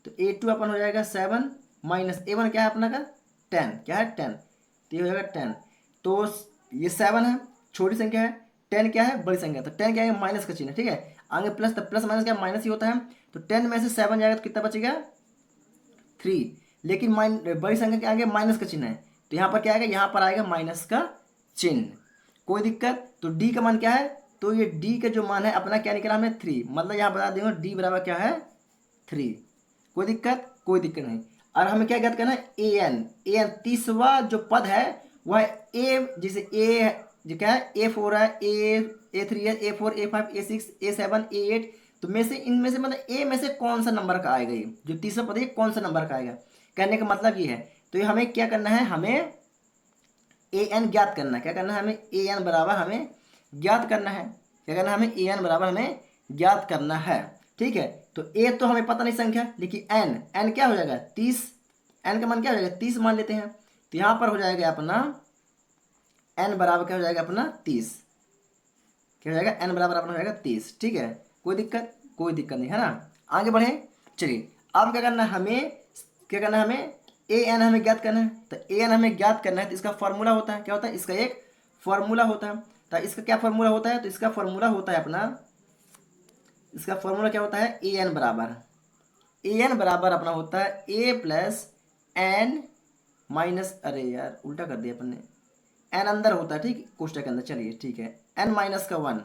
तो A2 अपन हो जाएगा 7 माइनस A1 क्या है अपना का 10, क्या है 10, तो ये हो जाएगा 10। तो ये 7 है छोटी संख्या है, 10 क्या है बड़ी संख्या, तो 10 क्या है माइनस का चिन्ह है, ठीक है। आगे प्लस, तो प्लस माइनस क्या माइनस ही होता है। तो 10 में से 7 जाएगा तो कितना बचेगा 3, लेकिन बड़ी संख्या के आगे माइनस का चिन्ह है, तो यहाँ पर क्या आएगा, यहाँ पर आएगा माइनस का चिन्ह। कोई दिक्कत। तो डी का मान क्या है, तो ये डी का जो मान है अपना क्या निकला हमें 3, मतलब यहाँ बता देंगे डी बराबर क्या है 3। कोई दिक्कत नहीं। और हमें क्या ज्ञात करना है, ए एन तीसवा जो पद है वह ए, जैसे ए जो क्या है A4 है, A3 है, A4 A5 A6 A7 A8, तो में से इनमें से मतलब ए में से कौन सा नंबर का आएगा, ये जो तीसरा पद है कौन सा नंबर का आएगा, कहने का मतलब ये है। तो ये हमें क्या करना है, हमें ए एन ज्ञात करना है। क्या करना है, हमें ए एन बराबर हमें ज्ञात करना है। क्या करना है, हमें ए एन बराबर हमें ज्ञात करना है, ठीक है। तो ए तो हमें पता नहीं संख्या, लेकिन एन क्या हो जाएगा 30, एन का मान क्या हो जाएगा 30 मान लेते हैं। तो यहाँ पर हो जाएगा अपना एन बराबर क्या हो जाएगा अपना 30, क्या हो जाएगा एन बराबर अपना हो जाएगा 30, ठीक है। कोई दिक्कत नहीं है ना। आगे बढ़े, चलिए अब क्या करना है हमें, ए एन हमें ज्ञात करना है। तो ए एन हमें ज्ञात करना है, तो इसका फॉर्मूला होता है, क्या होता है, इसका एक फॉर्मूला होता है। तो इसका क्या फॉर्मूला होता है, तो इसका फॉर्मूला होता है अपना, इसका फॉर्मूला क्या होता है, ए एन बराबर अपना होता है ए प्लस एन माइनस, अरे यार उल्टा कर दिया अपन ने, एन अंदर होता है ठीक कोष्टक के अंदर, चलिए ठीक है, एन माइनस का 1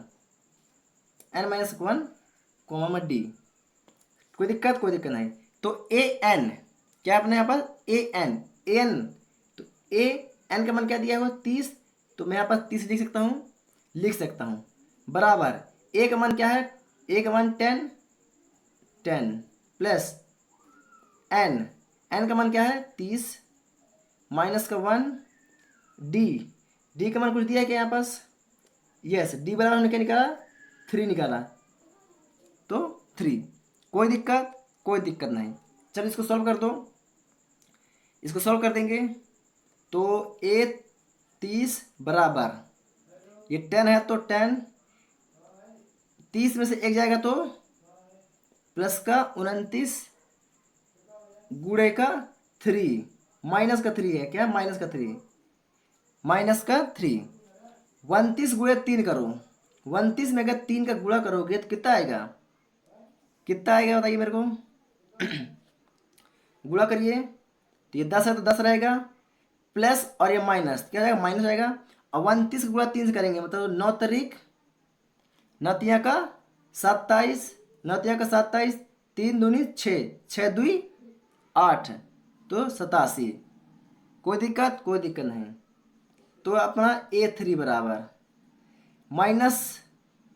कोमा में डी। कोई दिक्कत नहीं। तो ए एन क्या अपने यहाँ पर ए एन, तो ए एन का मान क्या दिया हुआ 30, तो मैं यहाँ पर 30 लिख सकता हूँ बराबर ए का मान क्या है, ए का मान 10 प्लस एन का मान क्या है 30 माइनस का 1 डी का मान कुछ दिया है क्या यहाँ पास, यस डी बराबर हमने क्या निकाला 3 निकाला, तो 3। कोई दिक्कत नहीं। चलो इसको सॉल्व कर दो, इसको सॉल्व कर देंगे। तो ए 30 बराबर ये 10 है, तो 10 30 में से एक जाएगा तो प्लस का 29 गुणे का 3 माइनस का 3 है, क्या माइनस का 3 29 गुणे 3 करो, 29 में अगर 3 का गुणा करोगे तो कितना आएगा बताइए मेरे को गुणा करिए, तो ये 10 है तो 10 रहेगा, प्लस और ये माइनस क्या जाएगा माइनस आएगा। और 29 गुणा 3 से करेंगे मतलब 9 तारीख 9 का 27 3 दूनी 6 6 दूई 8, तो 87। कोई दिक्कत नहीं। तो अपना A3 बराबर माइनस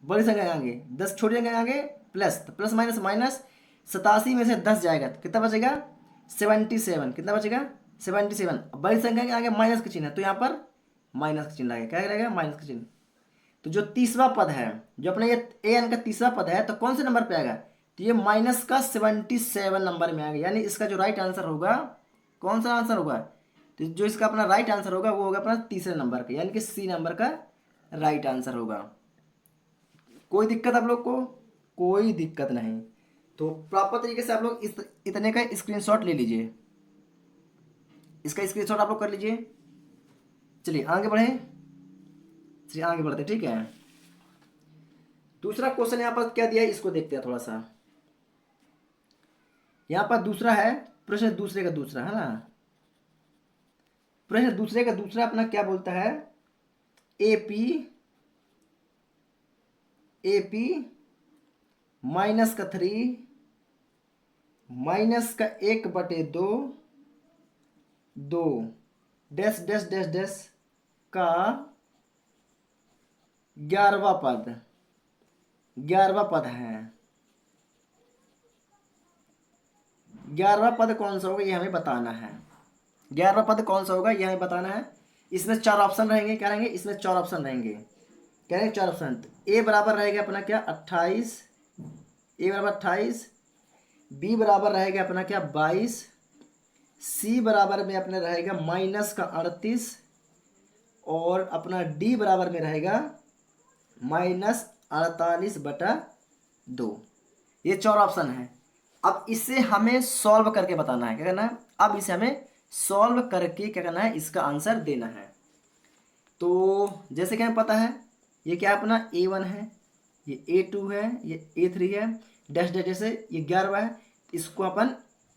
बड़ी संख्या आगे 10 छोटी संख्या आगे प्लस, तो प्लस माइनस 87 में से 10 जाएगा तो कितना बचेगा 77, कितना बचेगा 77। बड़ी संख्या के आगे माइनस का चिन्ह है, तो यहाँ पर माइनस का चिन्ह लगेगा, क्या रहेगा माइनस का चिन्ह। तो जो तीसरा पद है, जो अपना ये ए एन का तीसरा पद है, तो कौन से नंबर पे आएगा, तो ये माइनस का 77 नंबर में आएगा। यानी इसका जो राइट आंसर होगा, कौन सा आंसर होगा, तो जो इसका अपना राइट आंसर होगा वो होगा अपना तीसरे नंबर का, यानी कि सी नंबर का राइट आंसर होगा। कोई दिक्कत आप लोग को, कोई दिक्कत नहीं। तो प्रॉपर तरीके से आप लोग इतने का स्क्रीनशॉट ले लीजिए, इसका स्क्रीनशॉट आप लोग कर लीजिए। चलिए आगे बढ़ते, ठीक है। दूसरा क्वेश्चन यहाँ पर क्या दिया है इसको देखते हैं थोड़ा सा। यहाँ पर दूसरा है प्रश्न दूसरे का दूसरा, है ना। प्रश्न दूसरे का दूसरा अपना क्या बोलता है, एपी माइनस का 3 माइनस का 1/2 2 डैश डैश डैश डैश का 11वां पद, 11वां पद है। 11वां पद कौन सा होगा ये हमें बताना है। 11वां पद कौन सा होगा ये हमें बताना है। इसमें 4 ऑप्शन रहेंगे। क्या रहेंगे? इसमें 4 ऑप्शन रहेंगे। क्या रहेंगे? 4 ऑप्शन। ए बराबर रहेगा अपना क्या 28, ए बराबर 28, बी बराबर रहेगा अपना क्या 22, सी बराबर में अपने रहेगा माइनस का 38 और अपना डी बराबर में रहेगा -48/2। ये 4 ऑप्शन है। अब इसे हमें सॉल्व करके बताना है। क्या करना है? अब इसे हमें सॉल्व करके क्या करना है? इसका आंसर देना है। तो जैसे कि हमें पता है ये क्या अपना A1 है, ये A2 है, ये A3 है, डैश डैश जैसे ये 11वां है। इसको अपन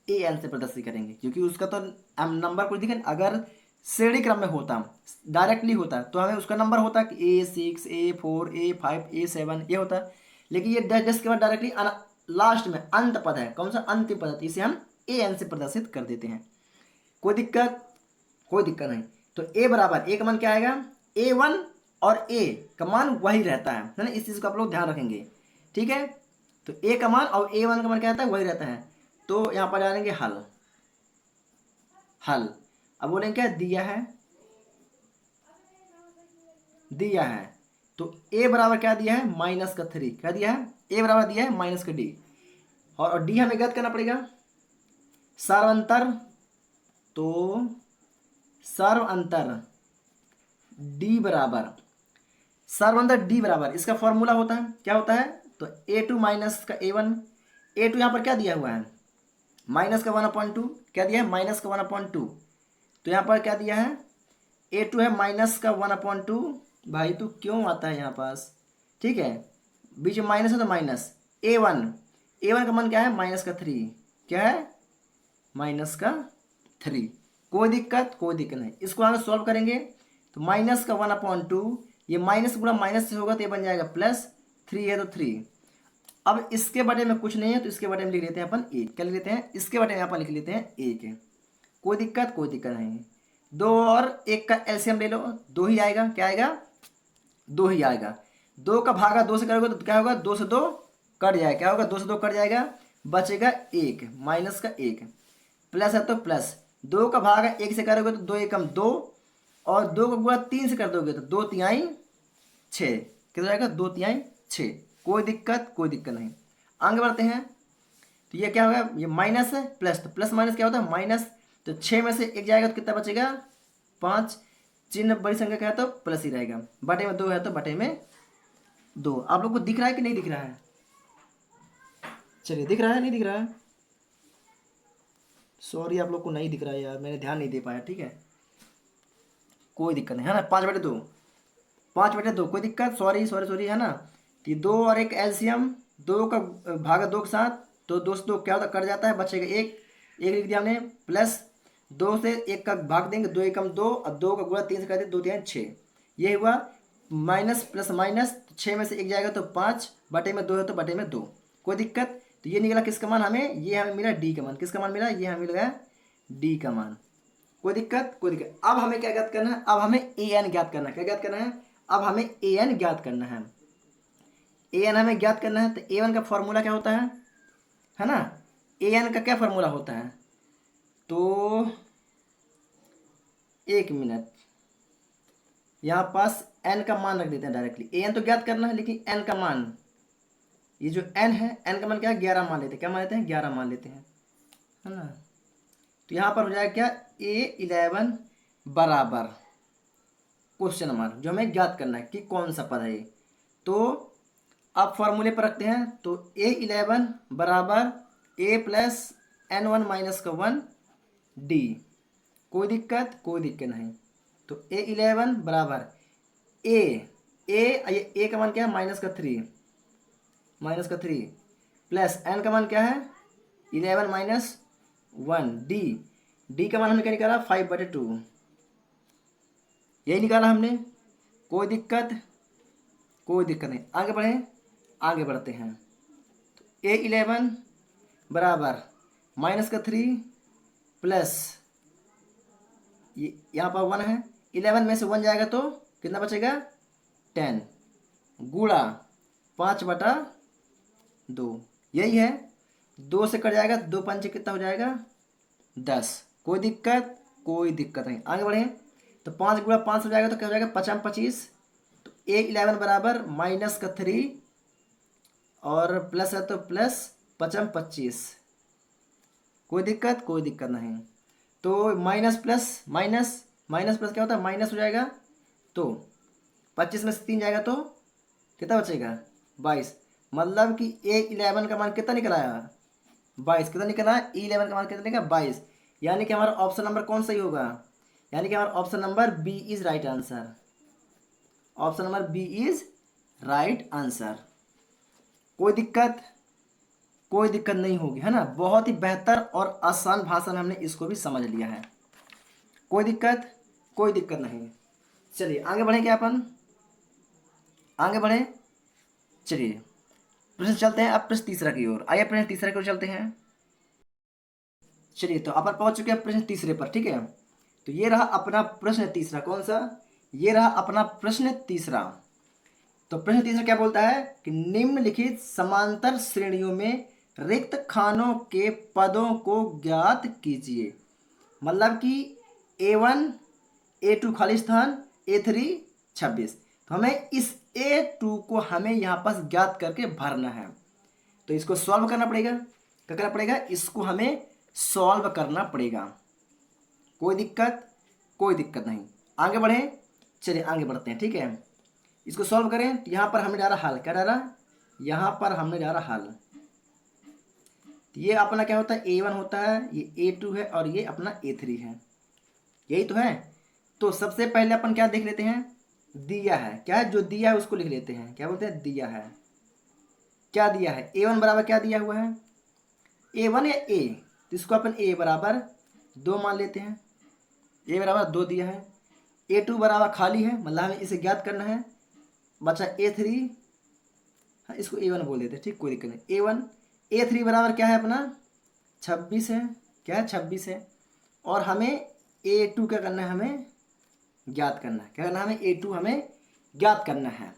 AN से प्रदर्शित करेंगे क्योंकि उसका तो नंबर कुछ दिखे। अगर श्रेणी क्रम में होता, डायरेक्टली होता तो हमें उसका नंबर होता कि A6 A4 A5 A7 ये होता। लेकिन ये डैश डैश के बाद डायरेक्टली लास्ट में अंत पद है। कौन सा? अंतिम पद है। तो इसे हम AN से प्रदर्शित कर देते हैं। कोई दिक्कत? कोई दिक्कत नहीं। तो ए बराबर, ए का मान क्या आएगा? A1 और ए का मान वही रहता है ना। इस चीज़ को आप लोग ध्यान रखेंगे। ठीक है। तो ए का मान और A1 का मान क्या रहता है? वही रहता है। तो यहाँ पर डालेंगे हल। हल। अब बोलेंगे क्या दिया है? दिया है। तो ए बराबर क्या दिया है? -3। क्या दिया है? ए बराबर दिया है माइनस का डी। और डी हमें ज्ञात करना पड़ेगा। सर्वांतर, तो सर्वांतर डी बराबर, सर्वांतर डी बराबर इसका फॉर्मूला होता है। क्या होता है? तो A2 माइनस का A1। A2 यहाँ पर क्या दिया हुआ है? माइनस का 1/2। क्या दिया है? माइनस का 1/2। तो यहाँ पर क्या दिया है? A2 है माइनस का 1/2। भाई तो क्यों आता है यहाँ पास? ठीक है, बीच में माइनस है तो माइनस। A1, A1 का मान क्या है? -3। क्या है? -3। कोई दिक्कत? कोई दिक्कत नहीं। इसको आगे सॉल्व करेंगे तो माइनस का 1/2, ये माइनस गुणा माइनस से होगा तो ये बन जाएगा +3 है तो 3। अब इसके बटे में कुछ नहीं है तो इसके बटे में लिख लेते हैं अपन 1। क्या लिख लेते हैं? इसके बटे में अपन लिख लेते हैं 1। कोई दिक्कत? कोई दिक्कत नहीं। 2 और 1 का एलसीएम ले लो, 2 ही आएगा। क्या आएगा? 2 ही आएगा। 2 का भागा 2 से करोगे तो क्या होगा? 2 से 2 कट जाएगा। क्या होगा? 2 से 2 कट जाएगा, बचेगा 1, माइनस का 1। प्लस है तो प्लस, 2 का भागा 1 से करोगे तो 2 एकम 2 और 2 का गुणा 3 से कर दोगे तो 2 तिहाई 6। कितना जाएगा? 2 तिहाई 6। कोई दिक्कत? कोई दिक्कत नहीं। आगे बढ़ते हैं। तो ये क्या होगा? ये माइनस है प्लस, तो प्लस माइनस क्या होता है? माइनस। तो 6 में से 1 जाएगा तो कितना बचेगा? 5। चिन्ह बड़ी संख्या क्या है तो प्लस ही रहेगा। बटे में 2 है तो बटे में 2। आप लोग को दिख रहा है कि नहीं दिख रहा है? चलिए, दिख रहा है नहीं दिख रहा है? सॉरी, आप लोग को नहीं दिख रहा है यार, मैंने ध्यान नहीं दे पाया। ठीक है, कोई दिक्कत नहीं है ना। 5/2, 5/2 कोई दिक्कत? सॉरी सॉरी सॉरी है ना। कि 2 और 1 एलसीएम, 2 का भागा 2 के साथ, तो 2 से 2 क्या होता? कट जाता है, बचेगा 1। 1 लिख दिया हमने। प्लस 2 से 1 का भाग देंगे, 2 एकम 2 और 2 का गुणा 3 से कर दें, 2 3 6। ये हुआ माइनस प्लस माइनस। 6 में से 1 जाएगा तो 5, बटे में 2 है तो बटे में 2। कोई दिक्कत? तो ये निकला किसका मान हमें? ये हमें मिला डी का मान। किसका मान मिला? ये हमें मिला डी का मान। कोई दिक्कत? कोई दिक्कत। अब हमें क्या ज्ञात करना है? अब हमें ए एन ज्ञात करना है। क्या ज्ञात करना है? अब हमें ए एन ज्ञात करना है। ए एन हमें ज्ञात करना है। तो ए वन का फॉर्मूला क्या होता है ना? ए एन का क्या फॉर्मूला होता है? तो 1 मिनट, यहाँ पास एन का मान रख देते हैं डायरेक्टली। ए एन तो ज्ञात करना है, लेकिन एन का मान, ये जो एन है, एन का मान क्या है? 11 मान लेते हैं। क्या मान लेते हैं? 11 मान लेते हैं, है ना। तो यहाँ पर हो जाएगा क्या? A11 बराबर क्वेश्चन मार्क, जो हमें ज्ञात करना है कि कौन सा पद है ये। तो अब फॉर्मूले पर रखते हैं। तो A11 बराबर A प्लस N1 माइनस का 1 D। कोई दिक्कत? कोई दिक्कत नहीं। तो A11 बराबर ये का मान क्या है? माइनस का 3 प्लस N का मान क्या है? 11 माइनस 1 डी का मान हमने क्या निकाला? 5/2। यही निकाला हमने। कोई दिक्कत? कोई दिक्कत नहीं। आगे बढ़ें, आगे बढ़ते हैं। A11 बराबर माइनस का 3 प्लस ये यहाँ पर 1 है, 11 में से 1 जाएगा तो कितना बचेगा 10 गुणा 5/2, यही है। 2 से कट जाएगा, 2 पंचे कितना हो जाएगा 10। कोई दिक्कत, कोई दिक्कत नहीं। आगे बढ़े तो 5 गुणा 5 हो जाएगा तो क्या हो जाएगा 5×25। तो A11 बराबर माइनस का 3 और प्लस है तो प्लस 5×25। कोई दिक्कत, कोई दिक्कत नहीं। तो minus plus minus minus plus क्या होता है माइनस हो जाएगा। तो 25 में से 3 जाएगा तो कितना बचेगा 22। मतलब कि A11 का मान कितना निकल आया 22। कितना निकल आया E11 का मान कितना निकला 22। यानी कि हमारा ऑप्शन नंबर कौन सही होगा, यानी कि हमारा option number B is right answer. Option number B is right answer. कोई दिक्कत, कोई दिक्कत नहीं होगी, है ना। बहुत ही बेहतर और आसान भाषा में हमने इसको भी समझ लिया है। कोई दिक्कत, कोई दिक्कत नहीं। चलिए आगे बढ़े क्या अपन, आगे बढ़े। चलिए प्रश्न चलते हैं अब प्रश्न तीसरा की ओर। आइए प्रश्न तीसरा की ओर चलते हैं। चलिए तो अपन पहुंच चुके हैं प्रश्न तीसरे पर, ठीक है। तो ये रहा अपना प्रश्न तीसरा। कौन सा, ये रहा अपना प्रश्न तीसरा। तो प्रश्न तीसरा क्या बोलता है कि निम्नलिखित समांतर श्रेणियों में रिक्त खानों के पदों को ज्ञात कीजिए। मतलब कि A1 A2 खाली स्थान, A3 26। तो हमें इस A2 को हमें यहाँ पर ज्ञात करके भरना है। तो इसको सॉल्व करना पड़ेगा। क्या करना पड़ेगा, इसको हमें सॉल्व करना पड़ेगा। कोई दिक्कत, कोई दिक्कत नहीं। आगे बढ़े, चलिए आगे बढ़ते हैं, ठीक है। इसको सॉल्व करें तो यहाँ पर हमने डाला हल। क्या डाला, यहाँ पर हमने डाला हल। तो ये अपना क्या होता है A1 होता है, ये A2 है और ये अपना A3 है, यही तो है। तो सबसे पहले अपन क्या देख लेते हैं, दिया है क्या है, जो दिया है उसको लिख लेते हैं। क्या बोलते हैं, दिया है। क्या दिया है, A1 बराबर क्या दिया हुआ है, A1 या A। तो इसको अपन A बराबर 2 मान लेते हैं। A बराबर 2 दिया है। A2 बराबर खाली है, मतलब हमें इसे ज्ञात करना है। बचा A3, हाँ इसको A1 बोल देते हैं, ठीक, कोई दिक्कत नहीं। A1 A3 बराबर क्या है अपना 26 है। क्या है 26 है। और हमें A2 क्या करना है, हमें ज्ञात करना है। क्या करना है, हमें A2 हमें ज्ञात करना है।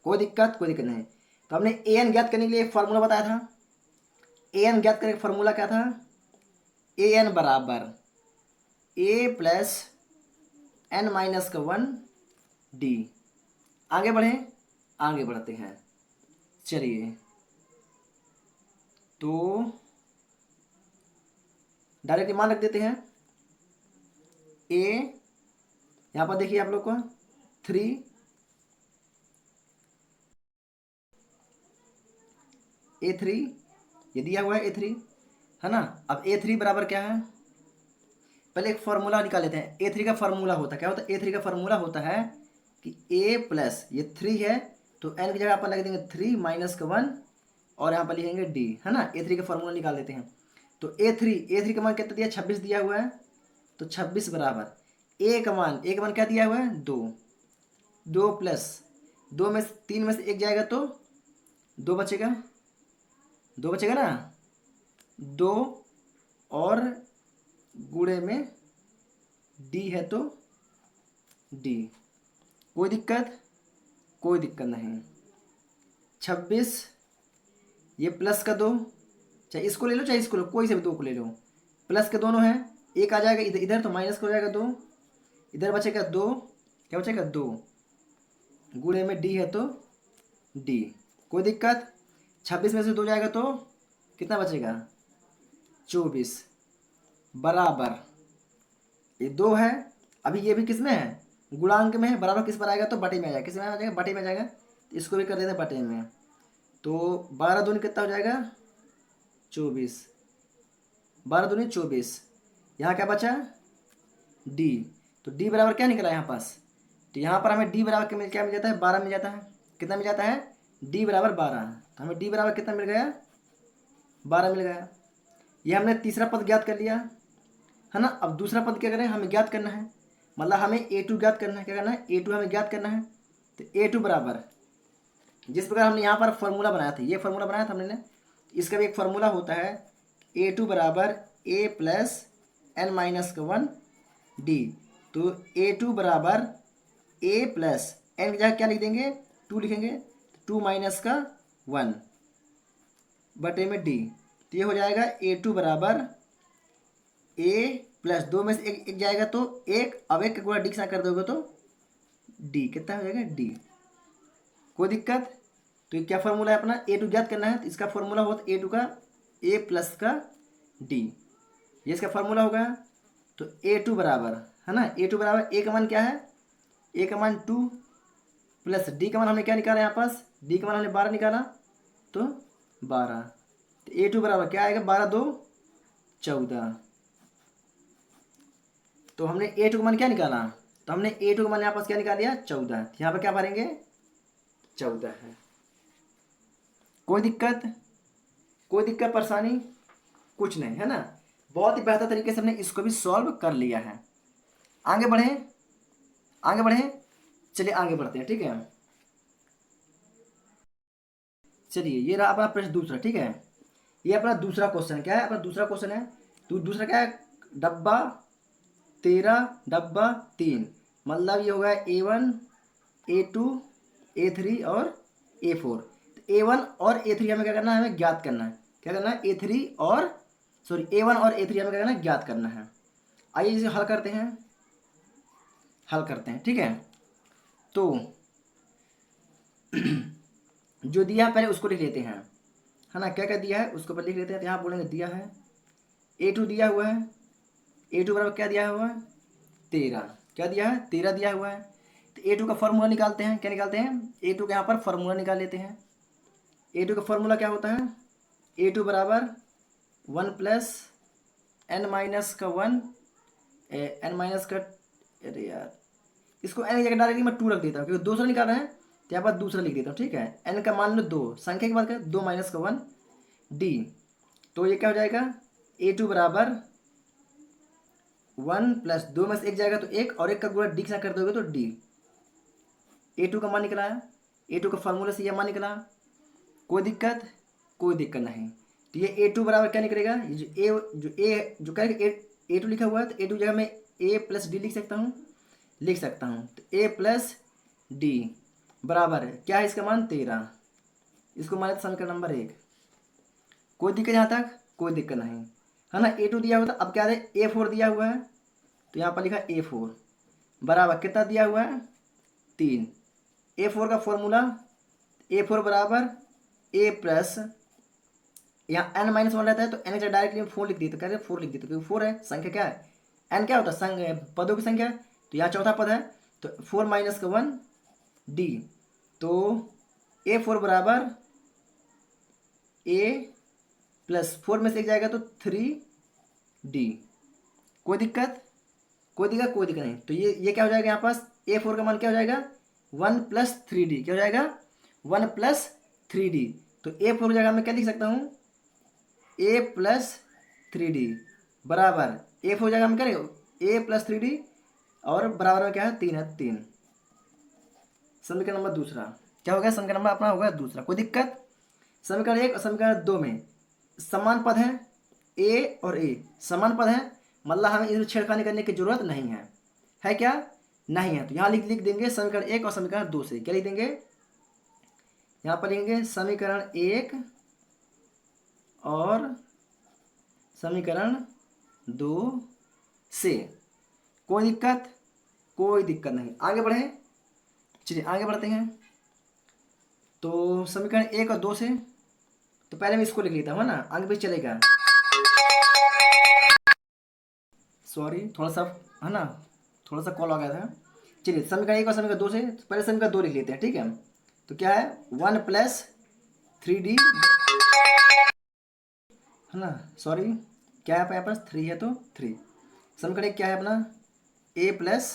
कोई दिक्कत, कोई दिक्कत नहीं। तो हमने AN ज्ञात करने के लिए एक फार्मूला बताया था। AN ज्ञात करने का फार्मूला क्या था, AN बराबर A प्लस N-1 D। आगे बढ़ें, आगे बढ़ते हैं। चलिए तो डायरेक्ट मान रख देते हैं। A यहाँ पर देखिए आप लोग को 3 A3 ये दिया हुआ है A3, है ना। अब A3 बराबर क्या है, पहले एक फार्मूला निकाल लेते हैं। A3 का फार्मूला होता है, क्या होता है, A3 का फार्मूला होता है कि A प्लस ये 3 है तो N की जगह अपन लग देंगे 3-1 और यहाँ पर लिखेंगे D, है ना। A3 का फार्मूला निकाल लेते हैं। तो A3 का मान कितना दिया 26 दिया हुआ है। तो 26 बराबर A का मान क्या दिया हुआ है 2। 2 प्लस 2 में से 3 में से 1 जाएगा तो 2 बचेगा, 2 बचेगा ना। 2 और गुणे में D है तो D। कोई दिक्कत, कोई दिक्कत नहीं। 26 ये प्लस का 2, चाहे इसको ले लो चाहे इसको लो, कोई से भी 2 को ले लो। प्लस के दोनों हैं, एक आ जाएगा इधर इधर तो माइनस का हो जाएगा 2। इधर बचेगा 2, क्या बचेगा 2 गुणे में D है तो D। कोई दिक्कत। 26 में से 2 जाएगा तो कितना बचेगा 24 बराबर ये 2 है। अभी ये भी किस में है, गुणांक में है। बराबर किस पर आएगा तो बटे में आ जाएगा। किस में आ जाएगा, बटे में आ जाएगा। तो इसको भी कर देते हैं बटे में। तो 12 दूनी कितना हो जाएगा 24, 12 दूनी 24। यहाँ क्या बचा D। तो D बराबर क्या निकला यहाँ पास, तो यहाँ पर हमें D बराबर क्या मिल जाता है 12 मिल जाता है। कितना मिल जाता है D बराबर 12। तो हमें D बराबर कितना मिल गया 12 मिल गया। ये हमने तीसरा पद ज्ञात कर लिया, है ना। अब दूसरा पद क्या करें, हमें ज्ञात करना है। मतलब हमें A2 ज्ञात करना है। क्या करना है A2 हमें ज्ञात करना है। तो A2 बराबर जिस प्रकार हमने यहाँ पर फॉर्मूला बनाया था, ये फॉर्मूला बनाया था हमने, इसका भी एक फार्मूला होता है, A2 बराबर A प्लस एन माइनस का 1 डी। तो A2 बराबर A प्लस एन की जगह क्या लिख देंगे, 2 लिखेंगे, 2 माइनस का 1 बटे में डी। तो ये हो जाएगा A2 बराबर A प्लस 2 में से एक जाएगा तो एक, अब एक का गुणा डी के साथ कर दोगे तो डी, कितना हो जाएगा डी। कोई दिक्कत? तो ये क्या फॉर्मूला है अपना, A2 ज्ञात करना है, तो इसका फॉर्मूला होता है A2 का A प्लस का डी, ये इसका फॉर्मूला होगा। तो A2 बराबर है ना, A2 बराबर A का मान क्या है, A का मान 2 प्लस डी का मान हमने क्या निकाला यहाँ पास, डी का मान हमने 12 निकाला, तो 12। तो A2 बराबर क्या आएगा, 12 2 14। तो हमने A2 का मान क्या निकाला, तो हमने A2 का मान यहाँ पास क्या निकाल लिया 14, यहाँ पर क्या भरेंगे 14 है। कोई दिक्कत, कोई दिक्कत परेशानी कुछ नहीं है ना, बहुत ही बेहतर तरीके से हमने इसको भी सॉल्व कर लिया है। आगे बढ़ें, आगे बढ़ें, चलिए आगे बढ़ते हैं, ठीक है। चलिए ये रहा अपना प्रश्न दूसरा, ठीक है। ये अपना दूसरा क्वेश्चन क्या है, अपना दूसरा क्वेश्चन है, तो दूसरा क्या है, डब्बा 13 डब्बा 3, मतलब ये होगा A1 A2 A3 और A4। तो A1 और A3 हमें क्या करना है, हमें ज्ञात करना है, क्या करना है A3 और A1 और A3 हमें क्या करना है, ज्ञात करना है। आइए इसे हल करते हैं, हल करते हैं, ठीक है। तो जो दिया है पहले उसको लिख लेते हैं, है ना, क्या क्या दिया है उसको पहले लिख लेते हैं। तो यहाँ बोलेंगे दिया है A2 दिया हुआ है, A2 बराबर क्या दिया हुआ है 13, क्या दिया है 13 दिया हुआ है। तो A2 का फॉर्मूला निकालते हैं, क्या निकालते हैं A2 का यहाँ पर फॉर्मूला निकाल लेते हैं। A2 का फॉर्मूला क्या होता है, A2 बराबर 1 प्लस एन माइनस का 1 एन माइनस का, अरे यार इसको एन की जगह डायरेक्टली मैं 2 रख देता हूँ क्योंकि दूसरा निकाल रहे हैं, तो यहाँ पर दूसरा लिख देता हूँ, ठीक है। एन का मान लो 2, संख्या की बात करें 2 माइनस का 1 डी। तो ये क्या हो जाएगा A2 बराबर 1 प्लस 2 में से एक जाएगा तो एक, और एक का गुणा डी के साथ कर दोगे तो डी। A2 का मान निकला है, A2 का फॉर्मूला से यह मान निकला। कोई दिक्कत, कोई दिक्कत नहीं। तो ये A2 बराबर क्या निकलेगा, ये जो कहेगा A2 लिखा हुआ है, तो A2 जगह मैं A प्लस डी लिख सकता हूँ, लिख सकता हूँ। तो A प्लस डी बराबर है क्या है, इसका मान 13, इसको माने समीकरण नंबर 1। कोई दिक्कत यहाँ तक, कोई दिक्कत नहीं है ना। A2 दिया हुआ था, अब क्या है A4 दिया हुआ है, तो यहाँ पर लिखा A4 बराबर कितना दिया हुआ है 3। A4 का फॉर्मूला A4 बराबर A प्लस, यहाँ n माइनस 1 रहता है तो n का डायरेक्टली 4 लिख देते, कहते 4 लिख देते क्योंकि 4 है, संख्या क्या है n क्या होता है पदों की संख्या, तो यहाँ चौथा पद है तो 4 माइनस का 1 डी। तो A4 बराबर A प्लस 4 में से एक जाएगा तो 3 डी। कोई दिक्कत, कोई दिक्कत, कोई दिक्कत नहीं। तो ये क्या हो जाएगा यहाँ पास A4 का मान क्या हो जाएगा 1 प्लस 3D, क्या हो जाएगा 1 प्लस 3D। तो A4 की जगह मैं क्या लिख सकता हूँ A प्लस 3D बराबर A4 जगह हम क्या लिखेंगे A प्लस 3D और बराबर में क्या है 3 है, 3। समीकरण नंबर दूसरा क्या हो गया, समीकरण नंबर अपना होगा दूसरा। कोई दिक्कत, समीकरण 1 और समीकरण 2 में समान पद है, A और A समान पद है, मतलब हमें इसमें छेड़खानी करने की जरूरत नहीं है क्या, नहीं है। तो यहाँ लिख देंगे समीकरण 1 और समीकरण 2 से, क्या लिख देंगे यहाँ पर लिखेंगे समीकरण 1 और समीकरण 2 से। कोई दिक्कत, कोई दिक्कत नहीं। आगे बढ़े, चलिए आगे बढ़ते हैं। तो समीकरण 1 और 2 से, तो पहले मैं इसको लिख लेता हूँ, है ना, आगे भी चलेगा। सॉरी थोड़ा सा, है ना, थोड़ा सा कॉल आ गया था। चलिए समीकरण 1 और समीकरण 2 से, तो पहले समीकरण 2 लिख लेते हैं, ठीक है। तो क्या है 1 प्लस 3D, है ना, सॉरी क्या है यहाँ पास 3 है तो 3। समीकरण 1 क्या है अपना A प्लस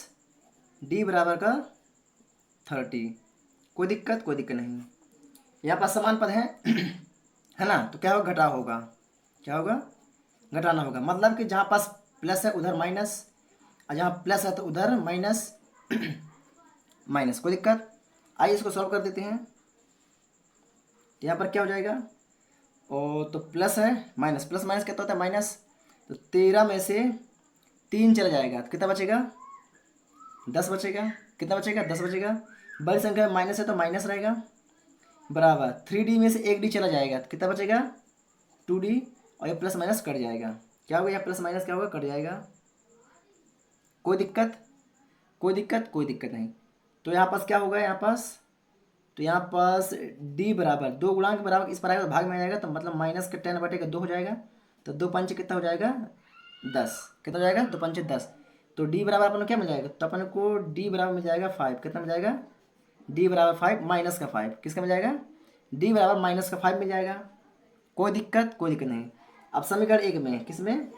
डी बराबर का 30। कोई दिक्कत, कोई दिक्कत नहीं। यहाँ पास समान पद है है ना, तो क्या होगा घटाव होगा, क्या होगा घटाना होगा, मतलब कि जहाँ पास प्लस है उधर माइनस, और जहाँ प्लस है तो उधर माइनस माइनस। कोई दिक्कत, आइए इसको सॉल्व कर देते हैं। यहाँ पर क्या हो जाएगा और तो प्लस है माइनस, प्लस माइनस कितना होता है माइनस। तो 13 में से 3 चला जाएगा तो कितना बचेगा 10 बचेगा। कितना बचेगा 10 बचेगा। बड़ी संख्या में माइनस है तो माइनस रहेगा बराबर 3D में से 1D चला जाएगा तो कितना बचेगा 2D। और ये प्लस माइनस कट जाएगा। क्या होगा, यह प्लस माइनस क्या होगा कट जाएगा। कोई दिक्कत, कोई दिक्कत, कोई दिक्कत नहीं। तो यहाँ पास क्या होगा, यहाँ पास तो यहाँ पास D बराबर 2 गुणांक बराबर इस पर आएगा तो भाग में आ जाएगा, तो मतलब माइनस का 10 बटेगा 2 हो जाएगा। तो 2 पंच कितना हो जाएगा 10। कितना हो जाएगा 2 पंच 10। तो D बराबर अपन को क्या मिल जाएगा, तो अपन को D बराबर मिल जाएगा 5। कितना मिल जाएगा D बराबर 5 माइनस का 5 किसका मिल जाएगा D बराबर माइनस का 5 मिल जाएगा। कोई दिक्कत, कोई दिक्कत नहीं। अब समीकरण 1 में किसमें,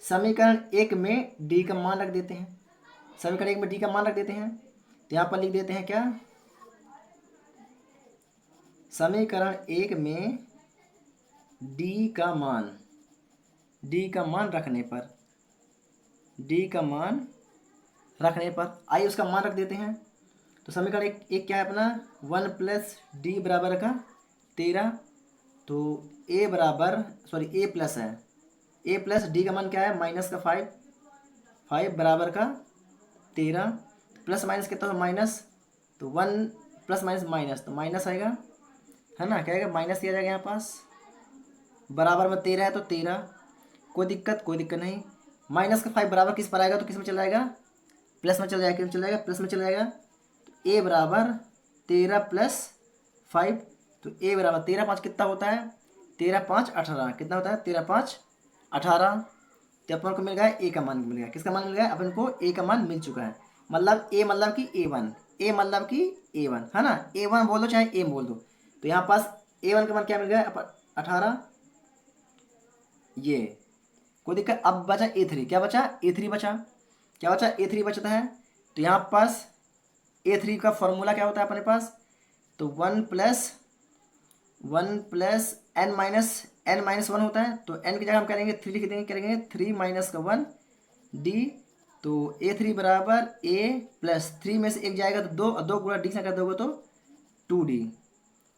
समीकरण 1 में D का मान रख देते हैं। समीकरण 1 में D का मान रख देते हैं तो यहाँ पर लिख देते हैं क्या, समीकरण 1 में D का मान, D का मान रखने पर, D का मान रखने पर आइए उसका मान रख देते हैं। तो समीकरण एक क्या है अपना 1 प्लस D बराबर का 13। तो A बराबर सॉरी A प्लस है, A प्लस D का मान क्या है माइनस का 5, 5 बराबर का 13। प्लस माइनस कितना हो माइनस, तो 1 प्लस माइनस माइनस तो माइनस आएगा है ना, क्या आएगा माइनस दिया जाएगा यहाँ पास। बराबर में 13 है तो 13। कोई दिक्कत, कोई दिक्कत नहीं। माइनस का 5 बराबर किस पर आएगा, तो किस में चला जाएगा प्लस में चला जाएगा, किस में चला जाएगा प्लस में चला जाएगा। तो A बराबर 13 प्लस 5। तो A बराबर 13 5 कितना होता है 13 5 18। कितना होता है 13 5 18। तो अपन को मिल गया A का मान मिल गया। किसका मान मिल गया, अपन को A का मान मिल चुका है। मतलब A मतलब कि A1, A मतलब कि A1 है ना, A1 बोल दो चाहे A बोल दो। तो यहाँ पास A1 का मान क्या मिल गया 18। ये कोई दिक्कत। अब बचा A3, क्या बचा A3 बचा, क्या बचा A3 बचता है। तो यहाँ पास A3 का फॉर्मूला क्या होता है अपने पास, तो 1 प्लस n-1 होता है। तो n की जगह हम करेंगे 3 लिख देंगे, करेंगे 3 माइनस का 1 D। तो A3 बराबर A प्लस 3 में से 1 जाएगा तो 2 और 2 गुणा D से कर दोगे तो 2D।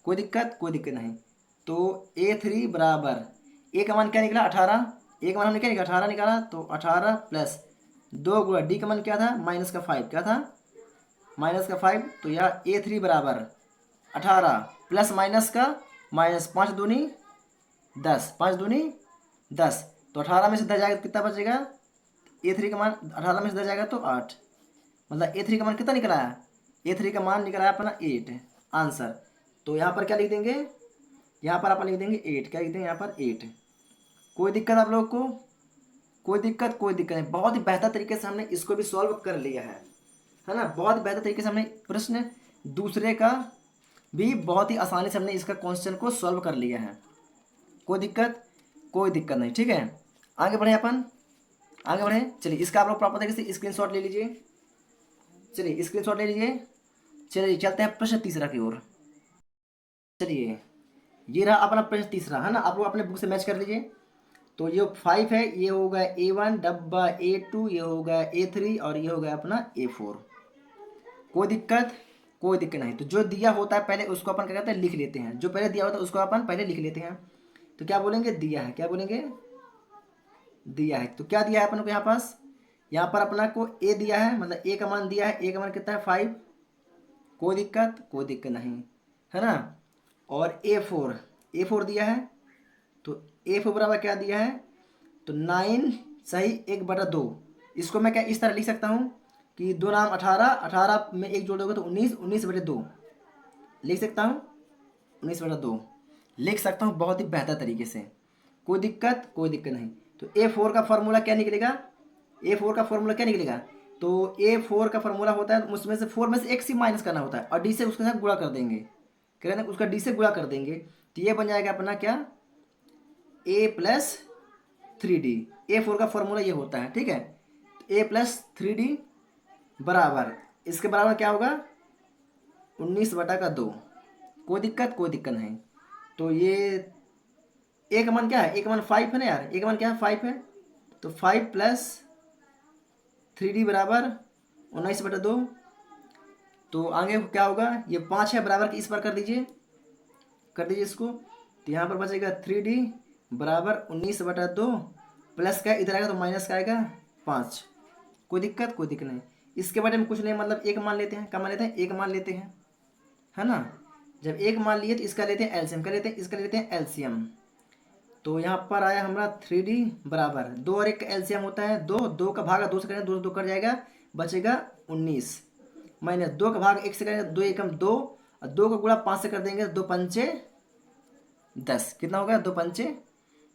कोई दिक्कत, कोई दिक्कत नहीं। तो A3 बराबर A का मान क्या निकला 18, A का मान हमने क्या निकाला 18 निकाला। तो 18 प्लस 2 गुणा D का मान क्या था माइनस का 5, क्या था माइनस का 5। तो यह A3 बराबर 18 प्लस माइनस का माइनस 5 दूनी 10, 5 दूनी 10। तो 18 में से 10 जाएगा तो कितना बचेगा, A3 का मान 18 में से 10 जाएगा तो 8। मतलब A3 का मान कितना निकला है, A3 का मान निकला है अपना 8 आंसर। तो यहाँ पर क्या लिख देंगे, यहाँ पर अपन लिख देंगे 8। क्या लिख देंगे यहाँ पर 8। कोई दिक्कत आप लोग को, कोई दिक्कत, कोई दिक्कत नहीं। बहुत ही बेहतर तरीके से हमने इसको भी सॉल्व कर लिया है ना। बहुत बेहतर तरीके से हमने प्रश्न दूसरे का भी बहुत ही आसानी से हमने इसका क्वेश्चन को सॉल्व कर लिया है। कोई दिक्कत, कोई दिक्कत नहीं। ठीक है, आगे बढ़े अपन, आगे बढ़े। चलिए इसका आप लोग प्रॉपर तरीके से स्क्रीनशॉट ले लीजिए। चलिए स्क्रीनशॉट ले लीजिए। चलिए चलते हैं प्रश्न तीसरा की ओर। चलिए ये रहा अपना प्रश्न तीसरा है ना, आप लोग अपने बुक से मैच कर लीजिए। तो ये 5 है, ये होगा A1 डब्बा A2, ये होगा A3 और ये होगा अपना A4। कोई दिक्कत, कोई दिक्कत नहीं। तो जो दिया होता है पहले उसको अपन क्या कहते हैं लिख लेते हैं, जो पहले दिया होता है उसको अपन पहले लिख लेते हैं। तो क्या बोलेंगे दिया है, क्या बोलेंगे दिया है। तो क्या दिया है अपन को यहाँ पास, यहाँ पर अपना को A दिया है, मतलब A का मान दिया है। A का मान कितना है 5। कोई दिक्कत, कोई दिक्कत नहीं है ना। और A4 दिया है। तो A4 बराबर क्या दिया है, तो 9 सही 1/2। इसको मैं क्या इस तरह लिख सकता हूँ कि 2 नाम 18, 18 में 1 जोड़ दोगे तो 19, 19/2 लिख सकता हूँ, 19/2 लिख सकता हूँ बहुत ही बेहतर तरीके से। कोई दिक्कत, कोई दिक्कत नहीं। तो A4 का फॉर्मूला क्या निकलेगा, A4 का फॉर्मूला क्या निकलेगा, तो A4 का फॉर्मूला होता है उसमें से 4 में से 1 सी माइनस करना होता है और D से उसके साथ गुणा कर देंगे। कह रहे हैं उसका D से गुणा कर देंगे तो ये बन जाएगा अपना क्या A प्लस 3D। A4 का फॉर्मूला ये होता है। ठीक है, A प्लस 3D बराबर इसके बराबर क्या होगा 19/2। कोई दिक्कत, कोई दिक्कत नहीं। तो ये A का मान क्या है, A का मान 5 है ना यार, A का मान क्या है 5 है। तो 5 प्लस 3D बराबर 19/2। तो आगे क्या होगा, ये 5 है बराबर कि इस पर कर दीजिए, कर दीजिए इसको। तो यहाँ पर बचेगा 3D बराबर 19/2 प्लस का इधर आएगा तो माइनस का आएगा 5। कोई दिक्कत, कोई दिक्कत नहीं। इसके बारे में कुछ नहीं, मतलब एक मान लेते हैं। क्या मान लेते हैं? एक मान लेते हैं, है ना। जब एक मान लिए तो इसका लेते हैं एलसीएम, क्या लेते हैं? इसका लेते हैं एलसीएम। तो यहाँ पर आया हमारा 3D बराबर 2 और 1 का एलसीएम होता है 2, 2 का भागा 2 से करेंगे 2 से 2 कट जाएगा, बचेगा 19 माइनस 2 का भाग 1 से करेंगे 2 एकम 2 और 2 का गुणा 5 से कर देंगे 2 पंचे 10। कितना होगा? 2 पंचे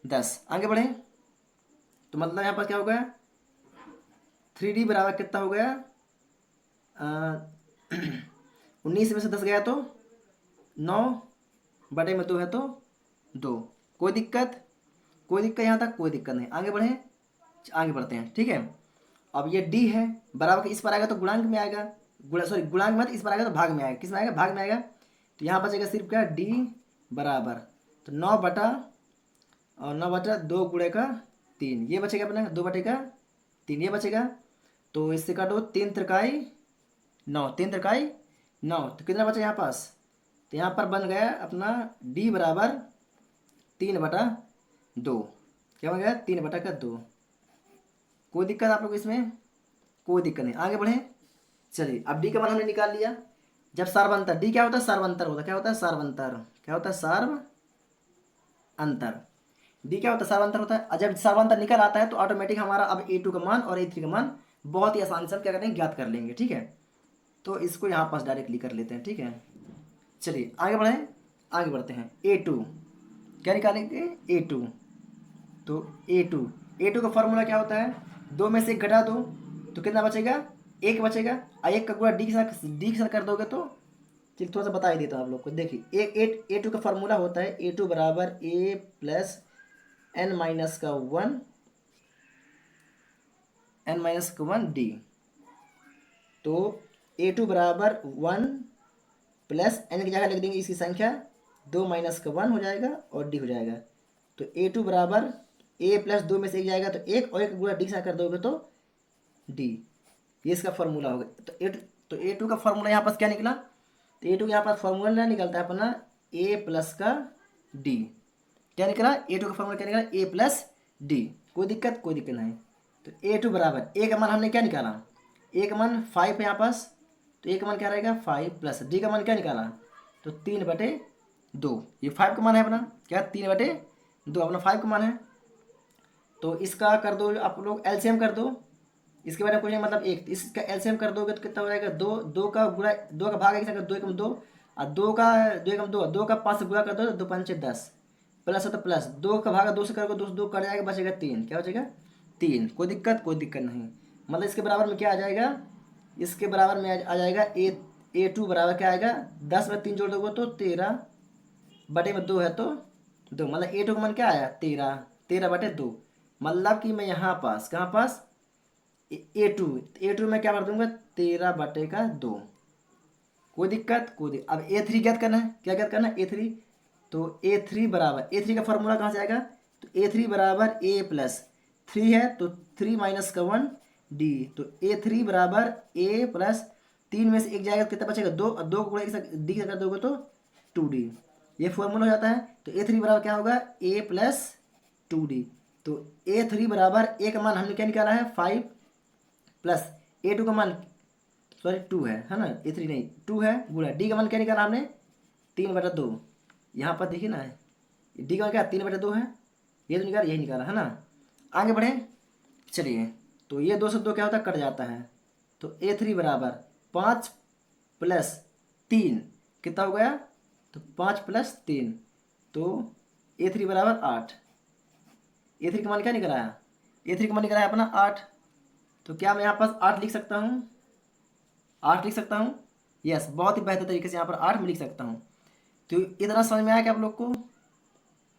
10। आगे बढ़े तो मतलब यहाँ पर क्या हो गया? 3D बराबर कितना हो गया? 19 में से 10 गया तो 9/2 है तो 2। कोई दिक्कत, कोई दिक्कत यहाँ तक? कोई दिक्कत नहीं। आगे बढ़े, आगे बढ़ते हैं, ठीक है। अब ये D है बराबर इस पर आएगा तो गुणांक में आएगा, गुणांक में, इस पर आएगा तो भाग में आएगा। किस में आएगा? भाग में आएगा। तो यहाँ बचेगा सिर्फ क्या? D बराबर तो 9/2 गुणे का 3, ये बचेगा अपना 2/3 ये बचेगा। तो इससे काटो 3 त्रिकाई 9, 3 त्रिकाई 9, तो कितना बचा यहाँ पास? तो यहाँ पर बन गया अपना D बराबर 3/2। क्या बन गया? 3/2। कोई दिक्कत आप लोग इसमें? कोई दिक्कत नहीं। आगे बढ़े, चलिए। अब D का मान हमने निकाल लिया। जब सार्वंतर, D क्या होता है? सार्वंतर होता है। क्या होता है? सार्वंतर। क्या होता है? सार्व अंतर। D क्या होता है? सार्वंतर होता है। और जब सार्वंतर निकल आता है तो ऑटोमेटिक हमारा अब A2 का मान और A3 का मान बहुत ही आसानी से हम क्या करेंगे? ज्ञात कर लेंगे, ठीक है। तो इसको यहाँ पास डायरेक्टली कर लेते हैं, ठीक है। चलिए आगे बढ़ें, आगे बढ़ते हैं। A2 क्या निकालेंगे? A2। तो A2 का फॉर्मूला क्या होता है? 2 में से 1 घटा दो तो कितना बचेगा? 1 बचेगा। और 1 का गुणा D के साथ कर दोगे तो चलिए थोड़ा सा बता ही देता हूँ आप लोग को। देखिए A2 का फॉर्मूला होता है A2 बराबर A प्लस n माइनस का 1 D। तो A2 बराबर 1 प्लस n की जगह लिख देंगे इसकी संख्या 2 माइनस का 1 हो जाएगा और D हो जाएगा। तो A2 बराबर A प्लस 2 में से 1 जाएगा तो 1 और 1 गुणा D के साथ कर दोगे तो D। ये इसका फॉर्मूला होगा। तो A2 का फॉर्मूला यहाँ पास क्या निकला? तो A2 के यहाँ पास फॉर्मूला निकलता है अपना A प्लस का D। क्या निकला? A2 का फॉर्मूला क्या निकला? A plus D। कोई दिक्कत, कोई दिक्कत नहीं। तो A2 बराबर A का मान हमने क्या निकाला? A का मान 5 है यहाँ पास, तो A का मान क्या रहेगा? 5 प्लस D का मान क्या निकाला? तो 3/2। ये 5 का मान है अपना, क्या? 3/2 अपना 5 का मान है। तो इसका कर दो आप लोग, एलसीएम कर दो। इसके बारे में कुछ नहीं, मतलब एक इसका एलसीएम कर दोगे तो कितना हो जाएगा? 2 का गुणा 2 का भाग है 2 एकम 2 और 2 का 2 एकम 2, 2 का 5 से गुणा कर दो 2 पंचे 10 प्लस है तो प्लस 2 का भाग 2 से करोगे 2 से 2 कट जाएगा, बचेगा 3। क्या बचेगा? 3। कोई दिक्कत, कोई दिक्कत नहीं। मतलब इसके बराबर में क्या आ जाएगा? इसके बराबर में आ जाएगा A2 बराबर क्या आएगा? 10 में 3 जोड़ दोगे तो 13/2 है तो 2। मतलब A2 का मान क्या आया? 13/2। मतलब कि मैं यहाँ पास कहाँ पास? A2 में क्या भर दूंगा? 13/2। कोई दिक्कत, कोई दिक्कत। अब A3 ज्ञात करना है। क्या ज्ञात करना है? A3। तो A3 बराबर A3 का फॉर्मूला कहाँ से आएगा? तो A3 बराबर A प्लस 3 है तो 3 माइनस का 1 D। तो A3 बराबर A प्लस 3 में से 1 जाएगा तो कितना बचेगा? 2 और 2 को गुणा D का कर दोगे तो 2D। ये फॉर्मूला हो जाता है। तो A3 बराबर क्या होगा? A plus 2D। तो A3 बराबर A का मान हमने क्या निकाला है? 5 प्लस A2 का मान 2 है ना? A3 नहीं 2 है गुणा D का मान क्या निकाला हमने? 3/2। यहाँ पर देखिए ना, D का मान क्या? 3/2 है। ये तो निकाला, यही निकाला है ना। आगे बढ़े, चलिए। तो ये 2 से 2 क्या होता है? कट जाता है। तो A3 बराबर 5 प्लस 3 कितना हो गया? तो 5 प्लस 3 तो A3 बराबर 8। A3 का मान क्या निकला है? A3 का मान निकला है अपना 8। तो क्या मैं यहाँ पास 8 लिख सकता हूँ? 8 लिख सकता हूँ। यस, बहुत ही बेहतर तरीके से यहाँ पर 8 में लिख सकता हूँ। तो इतना समझ में आया क्या आप लोग को?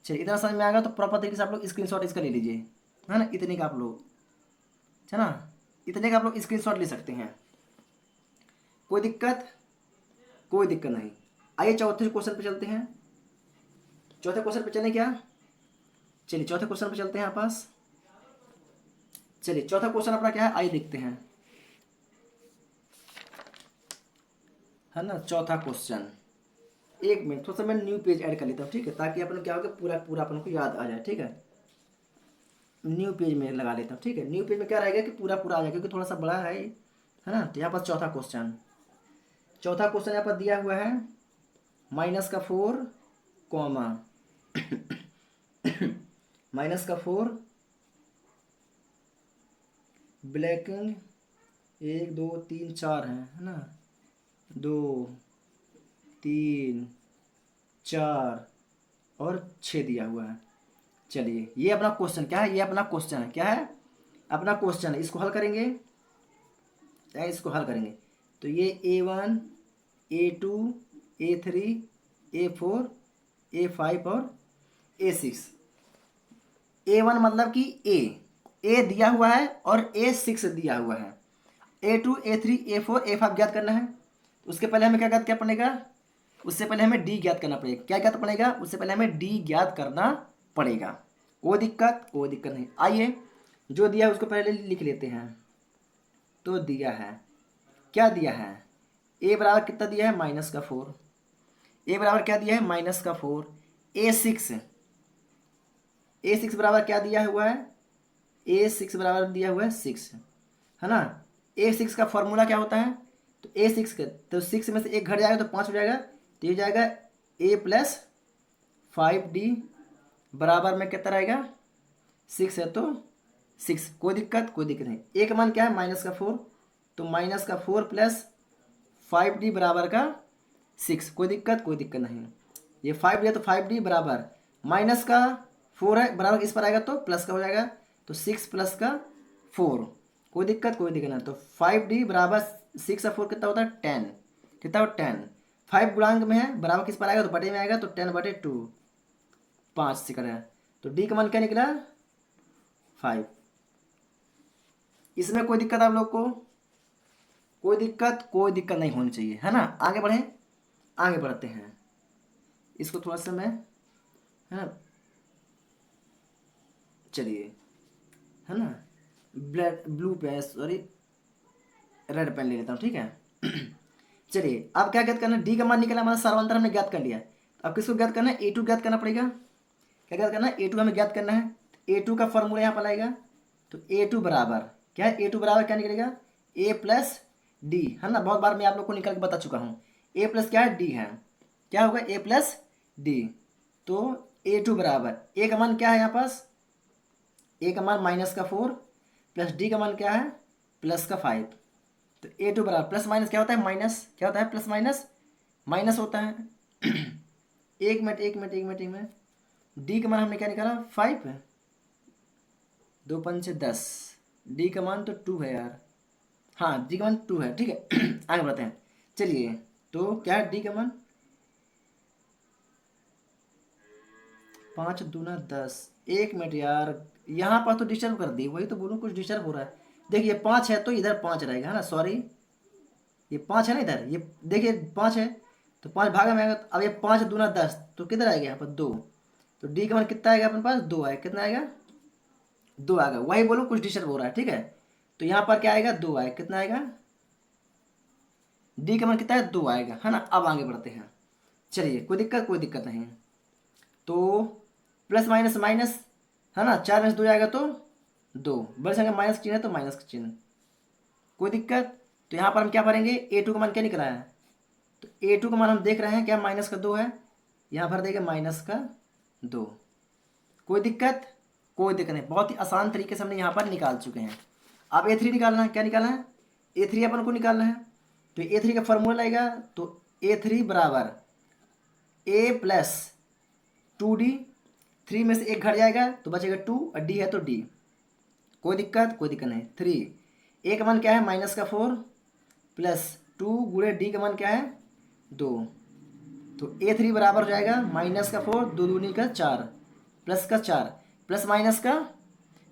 चलिए, इतना समझ में आएगा तो प्रॉपर तरीके से आप लोग स्क्रीनशॉट इसका ले लीजिए, है ना। इतने का आप लोग, है ना, इतने का आप लोग स्क्रीनशॉट ले सकते हैं। कोई दिक्कत, कोई दिक्कत नहीं। आइए चौथे क्वेश्चन पे चलते हैं। चौथे क्वेश्चन पे चलें क्या? चलिए चौथे क्वेश्चन पे चलते हैं यहाँ पास। चलिए चौथा क्वेश्चन अपना क्या है, आइए देखते हैं, है ना। चौथा क्वेश्चन एक मिनट, थोड़ा सा मैं न्यू पेज ऐड कर लेता हूँ, ठीक है, ताकि अपन क्या होगा पूरा पूरा अपन को याद आ जाए, ठीक है। न्यू पेज में लगा लेता हूँ, ठीक है। न्यू पेज में क्या रहेगा कि पूरा पूरा आ जाएगा, क्योंकि थोड़ा सा बड़ा है ना। तो यहाँ पर चौथा क्वेश्चन यहाँ पर दिया हुआ है -4, कॉमा -4 ब्लैकिंग 1 2 3 4 है ना, 2 3 4 और 6 दिया हुआ है। चलिए ये अपना क्वेश्चन क्या है, ये अपना क्वेश्चन है, क्या है अपना क्वेश्चन है। इसको हल करेंगे, तो ये A1 A2 A3 A4 A5 और A6। A1 मतलब कि A दिया हुआ है और A6 दिया हुआ है। A2 A3 A4 A5 ज्ञात करना है। उसके पहले हमें क्या ज्ञात करना पड़ेगा, उससे पहले हमें D ज्ञात करना पड़ेगा। क्या ज्ञात पड़ेगा, उससे पहले हमें D ज्ञात करना पड़ेगा। कोई दिक्कत नहीं। आइए जो दिया है उसको पहले लिख लेते हैं। तो दिया है, क्या दिया है, A बराबर कितना दिया है -4। A बराबर क्या दिया है -4। A6 बराबर क्या दिया हुआ है, A6 बराबर दिया हुआ है 6, है ना। A6 का फॉर्मूला क्या होता है, तो A6 का, तो 6 में से एक घट जाएगा तो 5 हो जाएगा, तो ये जाएगा A + 5D बराबर में कितना रहेगा 6 है तो 6। कोई दिक्कत नहीं। A का मान क्या है -4, तो -4 + 5D बराबर का 6। कोई दिक्कत नहीं। ये 5 दिया तो 5D बराबर -4 है, बराबर किस पर आएगा तो प्लस का हो जाएगा, तो 6 + का 4। कोई दिक्कत नहीं। तो 5D बराबर 6 और 4 कितना होता है 10, कितना हो 10। 5 गुणांक में है, बराबर किस पर आएगा तो बटे में आएगा, तो 10/2 5 से करें, तो D का मान क्या निकला 5। इसमें कोई दिक्कत आप लोग को, कोई दिक्कत नहीं होनी चाहिए, है ना। आगे बढ़ते हैं। इसको थोड़ा सा मैं, है ना, चलिए, है ना, blue pen sorry red pen ले लेता हूँ, ठीक है। चलिए अब क्या ज्ञात करना है, डी का मान निकला, हमारा सार्वंतर हमने ज्ञात कर लिया। अब किसको ज्ञात करना है, A2 ज्ञात करना पड़ेगा। क्या ज्ञात करना है, A2 हमें ज्ञात करना है। A2 का फॉर्मूला यहाँ पर आएगा, तो A2 बराबर क्या है, A2 बराबर क्या निकलेगा A + D, है ना। बहुत बार मैं आप लोग को निकल के बता चुका हूँ। A प्लस क्या है D है, क्या होगा A + D। तो A2 बराबर A का मान क्या है यहाँ पास, A का मान -4 + D का मान क्या है +5। तो A2 बराबर प्लस माइनस क्या होता है माइनस, क्या होता है प्लस माइनस माइनस होता है। एक मिनट। डी का मान हमने क्या निकाला 5, 2 5 10। डी का मान तो 2 है यार, हाँ डी का मान 2 है, ठीक है। आगे बढ़ते हैं। चलिए तो क्या है डी का मान 5 दूना 10। एक मिनट यार, यहाँ पर तो डिस्टर्ब कर दी, वही तो बोलूँ कुछ डिस्टर्ब हो रहा है। देखिए 5 है तो इधर 5 रहेगा, है ना, सॉरी ये 5 है ना इधर, ये देखिए 5 है तो 5 भागा में आएगा। अब ये 5 दूना 10 तो किधर आएगा यहाँ पर 2, तो डी का मान कितना आएगा अपने पास 2 आएगा, कितना आएगा 2 आएगा। वही बोलो कुछ डिस्टर्ब हो रहा है, ठीक है। तो यहाँ पर क्या आएगा 2 आएगा, कितना आएगा डी का मान कितना है 2 आएगा, है ना। अब आगे बढ़ते हैं। चलिए कोई दिक्कत नहीं। तो प्लस माइनस माइनस, है ना, 4 में से 2 जाएगा तो 2, बड़ी संख्या माइनस का चिन्ह है तो माइनस का चिन्ह, कोई दिक्कत। तो यहाँ पर हम क्या भरेंगे A2 का मान क्या निकला है, तो A2 का मान हम देख रहे हैं क्या -2 है, यहाँ भर देगा -2। कोई दिक्कत नहीं, बहुत ही आसान तरीके से हमने यहाँ पर निकाल चुके हैं। अब A3 निकालना है, क्या निकालना है A3 अपन को निकालना है। तो A3 का फॉर्मूला आएगा, तो A3 बराबर A + 2D, 3 में से एक घट जाएगा तो बचेगा 2 और D है तो D। कोई दिक्कत नहीं। 3 A का मान क्या है -4 + 2 गुणे D का मान क्या है 2। तो A3 बराबर हो जाएगा -4 2 दूनी का 4 प्लस का 4 प्लस माइनस का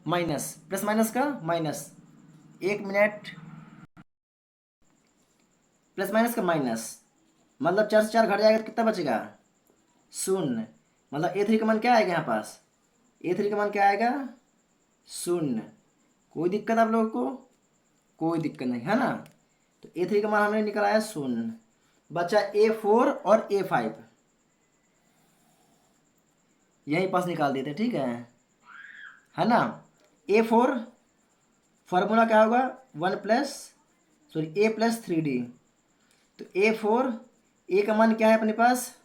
माइनस प्लस माइनस का माइनस, एक मिनट, प्लस माइनस का माइनस, मतलब 4 से 4 घट जाएगा तो कितना बचेगा 0। मतलब A3 का मान क्या आएगा यहाँ पास, A3 का मान क्या आएगा 0। कोई दिक्कत आप लोगों को, कोई दिक्कत नहीं, है ना। तो A3 का मान हमने निकाला है 0। बचा A4 और A5, यहीं पास निकाल देते, ठीक है ना। A4 फार्मूला क्या होगा, 1 प्लस A+3D। तो A4, ए का मान क्या है अपने पास,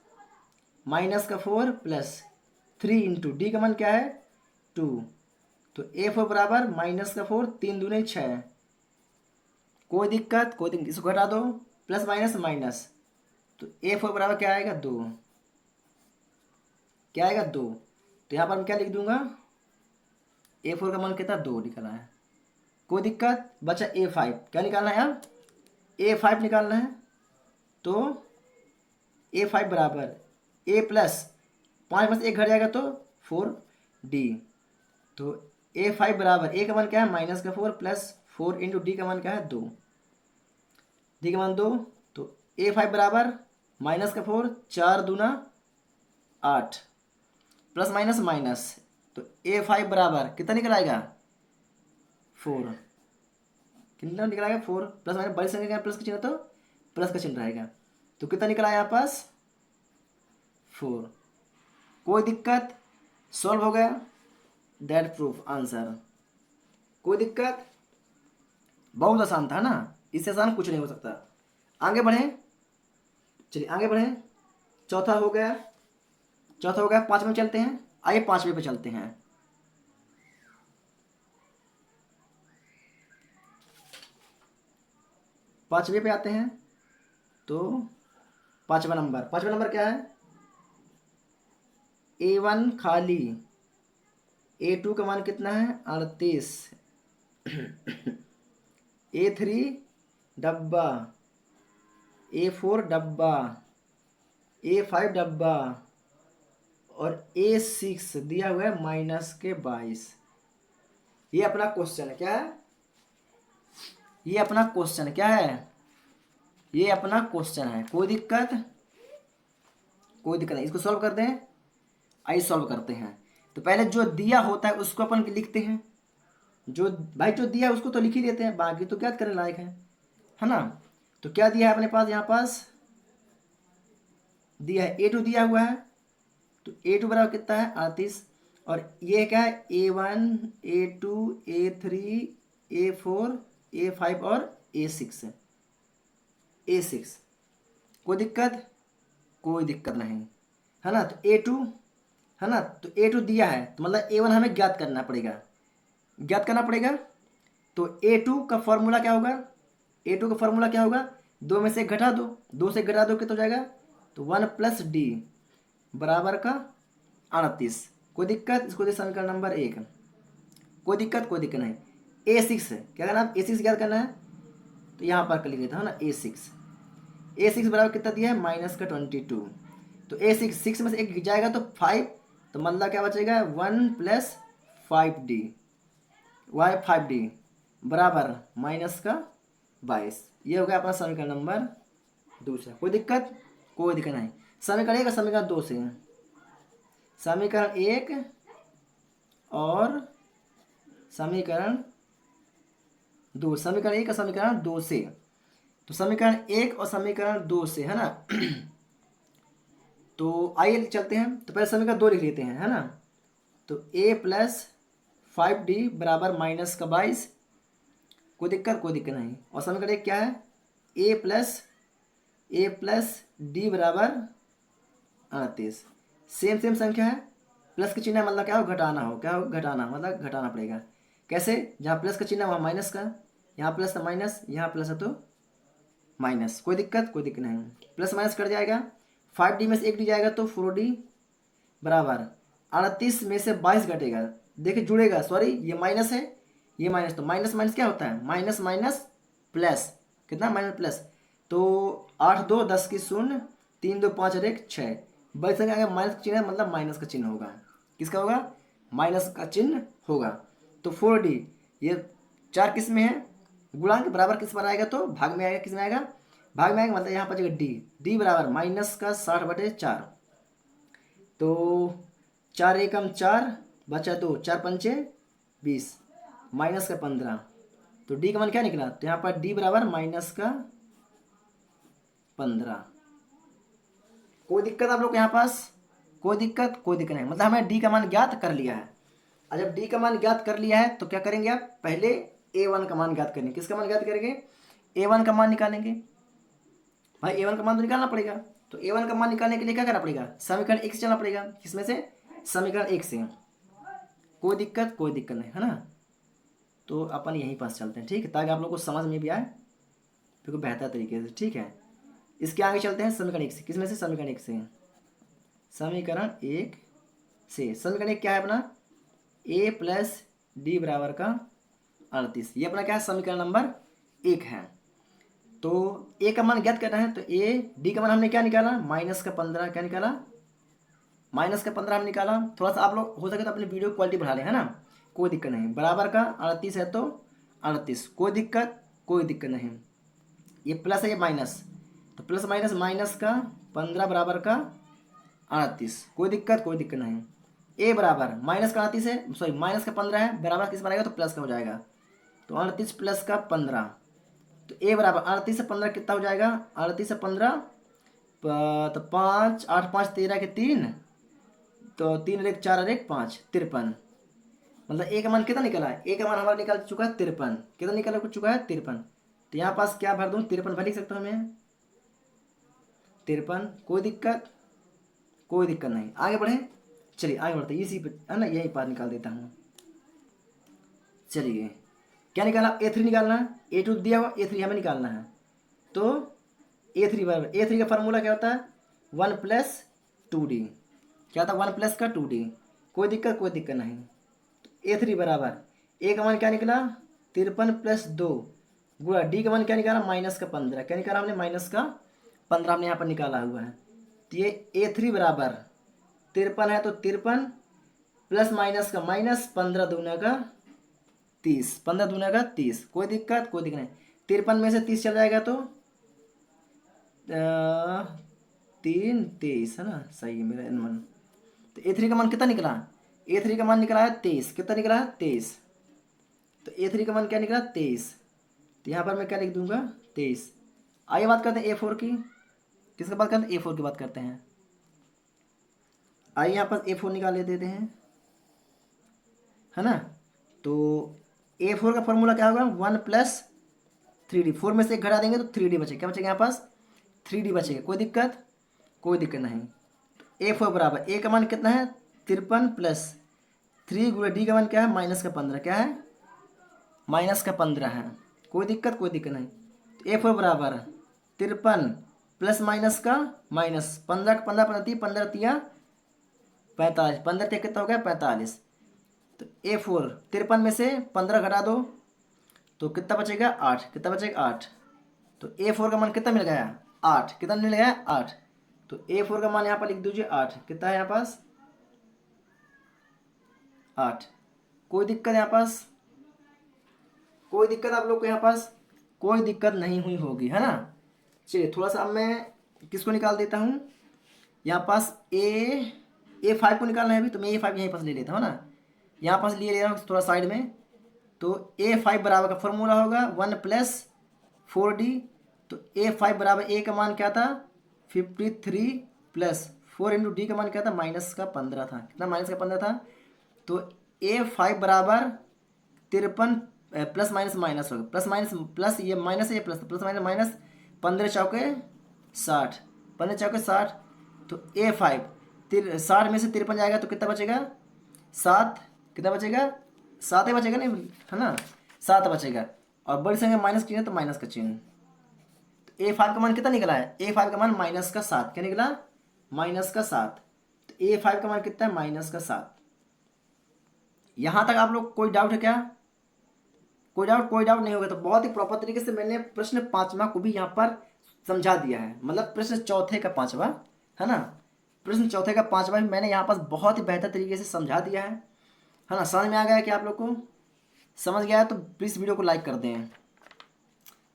-4 प्लस 3 इंटू डी का मान क्या है 2। तो A4 बराबर -4, 3 दूने 6। कोई दिक्कत, कोई दिक्कत, इसको घटा दो, प्लस माइनस माइनस। तो A4 बराबर क्या आएगा 2, क्या आएगा 2। तो यहाँ पर मैं क्या लिख दूंगा, A4 का मान कितना 2 निकला है। कोई दिक्कत, बचा A5, क्या निकालना है अब, A5 निकालना है। तो A5 बराबर A+5 में से 1 घट जाएगा तो 4D। तो A5 बराबर A का मान क्या है -4 प्लस 4 इंटू डी का मान क्या है 2, डी का मान 2। तो A5 बराबर -4, 4 दूना 8, प्लस माइनस माइनस। तो A5 बराबर कितना निकल आएगा 4, कितना निकल आएगा 4, प्लस माइनस बड़ी संख्या का प्लस का चिन्ह तो प्लस का चिन्ह रहेगा। तो कितना निकला यहाँ पास 4। कोई दिक्कत, सॉल्व हो गया, दैट प्रूफ आंसर। कोई दिक्कत, बहुत आसान था ना, इससे आसान कुछ नहीं हो सकता। आगे बढ़ें, चलिए आगे बढ़ें। चौथा हो गया, चौथा हो गया, 5वें में चलते हैं। आइए 5वें पे चलते हैं। 5वें पे आते हैं। तो 5वां नंबर क्या है, A1 खाली, A2 का मान कितना है 38, A3 डब्बा, A4 डब्बा, A5 डब्बा और A6 दिया हुआ है -22। ये अपना क्वेश्चन है, क्या है ये अपना क्वेश्चन, क्या है ये अपना क्वेश्चन है। कोई दिक्कत, कोई दिक्कत नहीं, इसको सॉल्व कर दें। आइए सॉल्व करते हैं। तो पहले जो दिया होता है उसको अपन लिखते हैं, जो भाई जो दिया है उसको तो लिख ही देते हैं, बाकी तो क्या करने लायक है ना। तो क्या दिया है अपने पास, यहाँ पास दिया है A2 दिया हुआ है। तो A2 बराबर कितना है 38, और ये क्या है A1, A2, A3, A4, A5 और A6 A6। कोई दिक्कत, कोई दिक्कत नहीं, है ना। तो A2 है ना, तो A2 दिया है तो मतलब A1 हमें ज्ञात करना पड़ेगा, ज्ञात करना पड़ेगा। तो A2 का फॉर्मूला क्या होगा, A2 का फॉर्मूला क्या होगा, 2 में से 1 घटा दो, 2 से घटा दो कितना हो जाएगा, तो 1+D बराबर का 38। कोई दिक्कत, इसको दे समीकरण नंबर 1। कोई दिक्कत, कोई दिक्कत नहीं। A6 क्या करना है, A6 याद करना है। तो यहाँ पर कर लिखा है ना A6 बराबर कितना दिया है -22। तो A6 6 में से 1 जाएगा तो 5, तो मतलब क्या बचेगा 1+5D, 5D बराबर -22। ये हो गया अपना समीकरण नंबर दूसरा। कोई दिक्कत, कोई दिक्कत नहीं। समीकरण 1 और समीकरण 2 से, समीकरण 1 और समीकरण 2, समीकरण 1 और समीकरण 2 से। तो समीकरण 1 और समीकरण 2 से, है ना। तो आइए चलते हैं। तो पहले समीकरण 2 लिख लेते हैं, है ना। तो A+5D बराबर -22। कोई दिक्कत, कोई दिक्कत नहीं। और समीकरण 1 क्या है, A+D बराबर 38। सेम सेम संख्या है, प्लस का चिन्ह है मतलब क्या हो, घटाना हो, क्या हो घटाना, मतलब घटाना पड़ेगा। कैसे, जहाँ प्लस का चिन्ह है वहाँ माइनस का, यहाँ प्लस है माइनस, यहाँ प्लस है तो माइनस। कोई दिक्कत, कोई दिक्कत नहीं, प्लस माइनस कट जाएगा। 5D में से 1D जाएगा तो 4D बराबर 38 में से 22 घटेगा, देखिए जुड़ेगा, सॉरी ये माइनस है, ये माइनस, तो माइनस माइनस क्या होता है, माइनस माइनस प्लस, कितना माइनस प्लस। तो 8 2 10 की 0, 3 2 5 और 1 6, बड़ी संख्या अगर माइनस का चिन्ह है मतलब माइनस का चिन्ह होगा, किसका होगा, माइनस का चिन्ह होगा। तो 4D, ये 4 किस में है, गुणांक बराबर किस पर आएगा, तो भाग में आएगा, किस में आएगा, भाग में आएगा, मतलब यहाँ पर जगह D बराबर -60/4। तो 4 एकम 4 बचा 2, 4 पंचे 20, माइनस का 15। तो D का मान क्या निकला, तो यहाँ पर D बराबर -15। कोई दिक्कत आप लोग के यहाँ पास, कोई दिक्कत नहीं, मतलब हमें डी का मान ज्ञात कर लिया है। और जब डी का मान ज्ञात कर लिया है तो क्या करेंगे आप, पहले a1 का मान ज्ञात करेंगे। किसका मान ज्ञात करेंगे, a1 का मान निकालेंगे। भाई a1 का मान तो निकालना पड़ेगा, तो a1 का मान निकालने के लिए क्या करना पड़ेगा, समीकरण 1 से चलना पड़ेगा। किसमें से, समीकरण 1 से। कोई दिक्कत नहीं, है ना। तो अपन यहीं पास चलते हैं, ठीक है, ताकि आप लोग को समझ में भी आए बिल्कुल बेहतर तरीके से, ठीक है। इसके आगे चलते हैं समीकरण 1 से। किसमें से, समीकरण 1 से। समीकरण 1 से, समीकरण 1 क्या है अपना, a प्लस डी बराबर का 38। ये अपना क्या है, समीकरण नंबर 1 है। तो a का मान ज्ञात करना है, तो d का मान हमने क्या निकाला, -15। क्या निकाला, -15 हमने निकाला। थोड़ा सा आप लोग हो सके तो अपनी वीडियो क्वालिटी बढ़ा लें, है ना, कोई दिक्कत नहीं। बराबर का 38 है तो 38, कोई दिक्कत नहीं। ये प्लस है, ये माइनस, तो प्लस माइनस माइनस का 15 बराबर का 38, कोई दिक्कत नहीं। a बराबर माइनस का 38 है, सॉरी माइनस का 15 है, बराबर किस बनेगा तो प्लस का हो जाएगा, तो 38 प्लस का 15। तो a बराबर 38 से 15 कितना हो जाएगा, 38 से 15 तो 5 8 5 13 के 3, तो 3 एक 4 एक 5, 53। मतलब a का मान कितना निकला है, a का मान हमारा निकल चुका है 53। कितना निकल चुका है, 53। तो यहाँ पास क्या भर दूँ, 53 भर लिख सकता हूँ मैं, 53। कोई दिक्कत नहीं। आगे बढ़े, चलिए आगे बढ़ते, इसी पे है ना, यही पास निकाल देता हूँ। चलिए क्या निकाला, a3 निकालना है, a2 दिया हुआ, a3 हमें निकालना है। तो a3 बराबर, a3 का फार्मूला क्या होता है, 1 प्लस 2d। क्या होता है, 1 प्लस का 2d। कोई दिक्कत नहीं। a3 बराबर a का मान क्या निकला, 53 प्लस 2 गुणा d का मान क्या निकाला, -15। क्या निकाला हमने, -15 हमने यहाँ पर निकाला हुआ है। तो ये a3 बराबर 53 है, तो 53 प्लस माइनस का माइनस, 15 दूना का 30, 15 दूना का 30। कोई दिक्कत नहीं। 53 में से 30 चल जाएगा तो 3 23, है ना, सही है मेरा मन। तो a3 का मान कितना निकला, a3 का मान निकला है 23। कितना निकला है, 23। तो a3 का मान क्या निकला, 23। तो यहाँ पर मैं क्या लिख दूंगा, 23। आइए बात करते हैं a4 की। किसकी बात करते हैं, a4 की बात करते हैं। आइए यहाँ पर a4 निकाल देते हैं, है ना। तो a4 का फॉर्मूला क्या होगा, 1 प्लस 3d। 4 में से एक घटा देंगे तो 3d बचेगा। क्या बचेगा यहाँ पास, 3d बचेगा। कोई दिक्कत नहीं। तो a4 बराबर a का मान कितना है, 53 प्लस 3 गुणा d का मान क्या है, -15। क्या है, -15 है। कोई दिक्कत नहीं। तो a4 बराबर 53 प्लस माइनस का माइनस 15 का 15 15 15 तिया 45, 15 तिया कितना हो गया, 45। तो a4 53 में से 15 घटा दो तो कितना बचेगा, 8। कितना बचेगा, 8। तो a4 का मान कितना मिल गया, 8। कितना मिल गया, 8। तो a4 का मान यहाँ पर लिख दीजिए 8। कितना है यहाँ पास, 8। कोई दिक्कत यहाँ पास, कोई दिक्कत आप लोग को यहाँ पास, कोई दिक्कत नहीं हुई होगी, है ना। चलिए थोड़ा सा अब मैं किसको निकाल देता हूँ, यहाँ पास a5 को निकालना है अभी, तो मैं a5 यहीं पास ले लेता हूँ ना, यहाँ पास ले रहा हूँ थोड़ा साइड में। तो a5 बराबर का फॉर्मूला होगा 1 प्लस 4d। तो a5 बराबर a का मान क्या था, 53 प्लस 4 इंटू डी का मान क्या था, -15 था। कितना, -15 था। तो a5 बराबर 53 प्लस माइनस माइनस होगा, प्लस माइनस प्लस, ये माइनस है, ये प्लस, प्लस माइनस माइनस, 15 चौके 60, 15 चौके 60। तो a5 60 में से 53 जाएगा तो कितना बचेगा, 7। कितना बचेगा, 7 ही बचेगा नहीं, है ना, 7 बचेगा। और बड़ी संख्या माइनस की है तो माइनस का चिन्ह। तो a5 का मान कितना निकला है, a5 का मान -7। क्या निकला, -7। तो a5 का मान कितना है, -7। यहां तक आप लोग कोई डाउट है क्या, कोई डाउट नहीं होगा। तो बहुत ही प्रॉपर तरीके से मैंने प्रश्न 5वां को भी यहाँ पर समझा दिया है, मतलब प्रश्न चौथे का 5वां, है ना, प्रश्न चौथे का 5वां भी मैंने यहाँ पर बहुत ही बेहतर तरीके से समझा दिया है ना। समझ में आ गया कि आप लोग को समझ गया है तो प्लीज़ वीडियो को लाइक कर दें।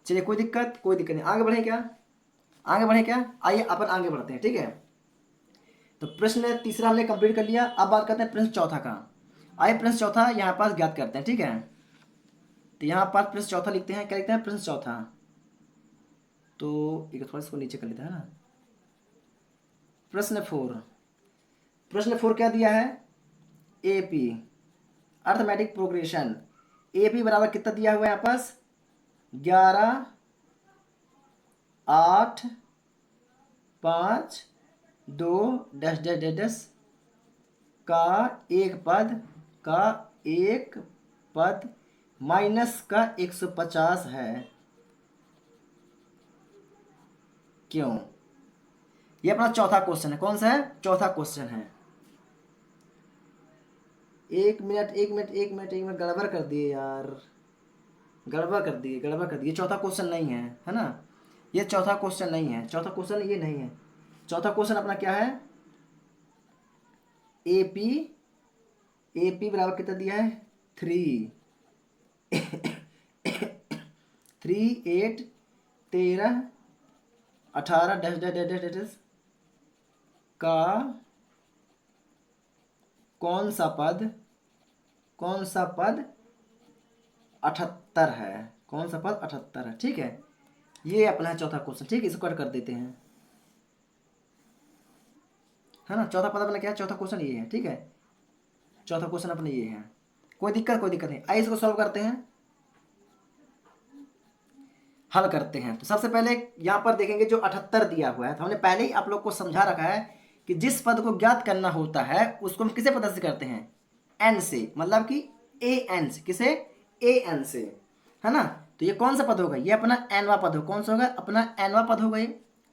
चलिए कोई दिक्कत नहीं, आगे बढ़े क्या, आइए अपन आगे बढ़ते हैं, ठीक है। तो प्रश्न तीसरा हमने कंप्लीट कर लिया। अब बात करते हैं प्रश्न चौथा का। आइए प्रश्न चौथा यहाँ पास ज्ञात करते हैं, ठीक है। तो यहाँ पास प्रश्न चौथा लिखते हैं, क्या लिखते हैं, प्रश्न चौथा। तो एक थोड़ा इसको नीचे कर लेते हैं ना। प्रश्न 4, प्रश्न 4 क्या दिया है, AP अर्थमेटिक प्रोग्रेशन। AP बराबर कितना दिया हुआ है यहाँ पास, 11 8 5 2 डैश डैश डैश डैश का एक पद माइनस का 150 है। क्यों? ये अपना चौथा क्वेश्चन है। कौन सा है? चौथा क्वेश्चन है। एक मिनट गड़बड़ कर दिए यार, गड़बड़ कर दिए। चौथा क्वेश्चन नहीं है ना? ये चौथा क्वेश्चन नहीं है, चौथा क्वेश्चन ये नहीं है। चौथा क्वेश्चन अपना क्या है, AP बराबर कितना दिया है, 3 3 8 13 18 dash dash dash dash dash का कौन सा पद 78 है, कौन सा पद 78 है। ठीक है, ये अपना है चौथा क्वेश्चन। ठीक है, इसको कट कर देते हैं, है ना? चौथा पद अपना क्या है, चौथा क्वेश्चन ये है। ठीक है, चौथा क्वेश्चन अपने ये है। कोई दिक्कत नहीं। आइए इसको सॉल्व करते हैं, हल करते हैं। तो सबसे पहले यहाँ पर देखेंगे जो 78 दिया हुआ है, तो हमने पहले ही आप लोग को समझा रखा है कि जिस पद को ज्ञात करना होता है उसको हम किसे पद से करते हैं, एन से, मतलब कि ए एन से। किसे? ए एन से, है ना? तो ये कौन सा पद होगा, ये अपना एनवा पद होगा। कौन सा होगा? अपना एनवा पद होगा। ये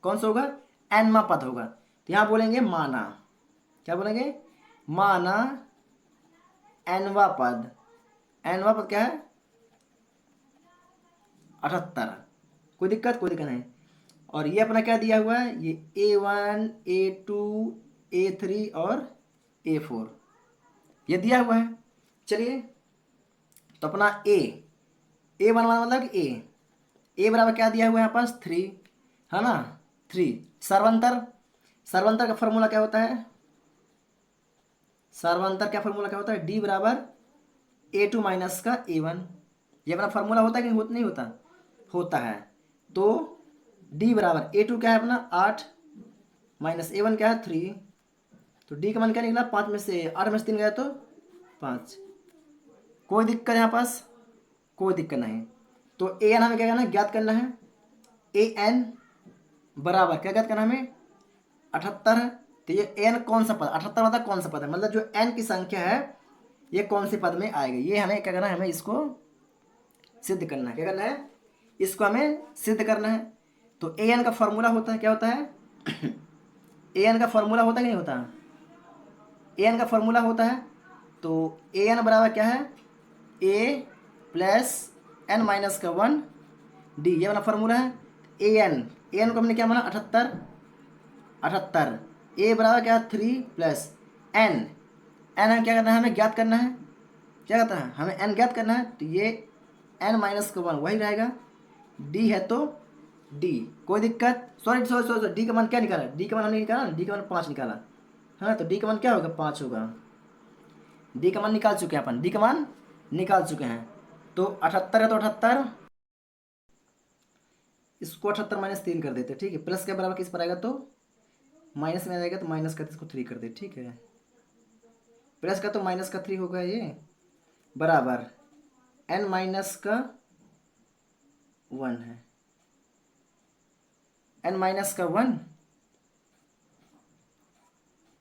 कौन सा होगा? एनवा पद होगा। तो यहाँ बोलेंगे माना, क्या बोलेंगे, माना एनवा पद। एनवा पद क्या है, 78। कोई दिक्कत नहीं। और ये अपना क्या दिया हुआ है, ये A1 A2 A3 और A4 ये दिया हुआ है। चलिए, तो अपना A1 मतलब A बराबर क्या दिया हुआ है यहाँ पास, 3, है ना? 3 सर्वंतर का फॉर्मूला क्या होता है, D बराबर A2 माइनस का A1। ये अपना फॉर्मूला होता है कि नहीं होता? होता है। तो D बराबर A2 क्या है अपना 8 माइनस A1 क्या है 3। तो D का मान क्या निकला, 5 में से 8 में से 3 गया तो 5। कोई दिक्कत यहाँ पास? कोई दिक्कत नहीं। तो AN हमें क्या करना है, ज्ञात करना है। AN बराबर क्या ज्ञात करना है हमें, 78 है। तो ये AN कौन सा पद, 78 मतलब कौन सा पद है, मतलब जो N की संख्या है ये कौन से पद में आएगी, ये हमें क्या करना है, हमें इसको सिद्ध करना है। क्या करना है, इसको हमें सिद्ध करना है। तो AN का फॉर्मूला होता है, क्या होता है AN का फॉर्मूला होता है कि नहीं होता? AN का फॉर्मूला होता है। तो AN बराबर क्या है, A प्लस N माइनस का 1 D, ये वाला फॉर्मूला है। AN को हमने क्या माना, 78। A बराबर क्या है 3 प्लस N हमें क्या करना है, हमें ज्ञात करना है। क्या करना है, हमें N ज्ञात करना है। तो ये N माइनस का 1 वही रहेगा। D है तो D, कोई दिक्कत, सॉरी D का मान क्या निकाला, D का मान हमने निकाला, D का मान 5 निकाला, है ना? तो D का मान क्या होगा, 5 होगा। D का मान निकाल चुके हैं अपन, D का मान निकाल चुके हैं। तो 78 है तो 78, इसको 78 माइनस 3 कर देते। ठीक है, प्लस के बराबर किस पर आएगा, तो माइनस में आ जाएगा, तो माइनस का इसको 3 कर दे। ठीक है, प्लस का तो माइनस का 3 होगा, ये बराबर N माइनस का 1 है, N माइनस का 1।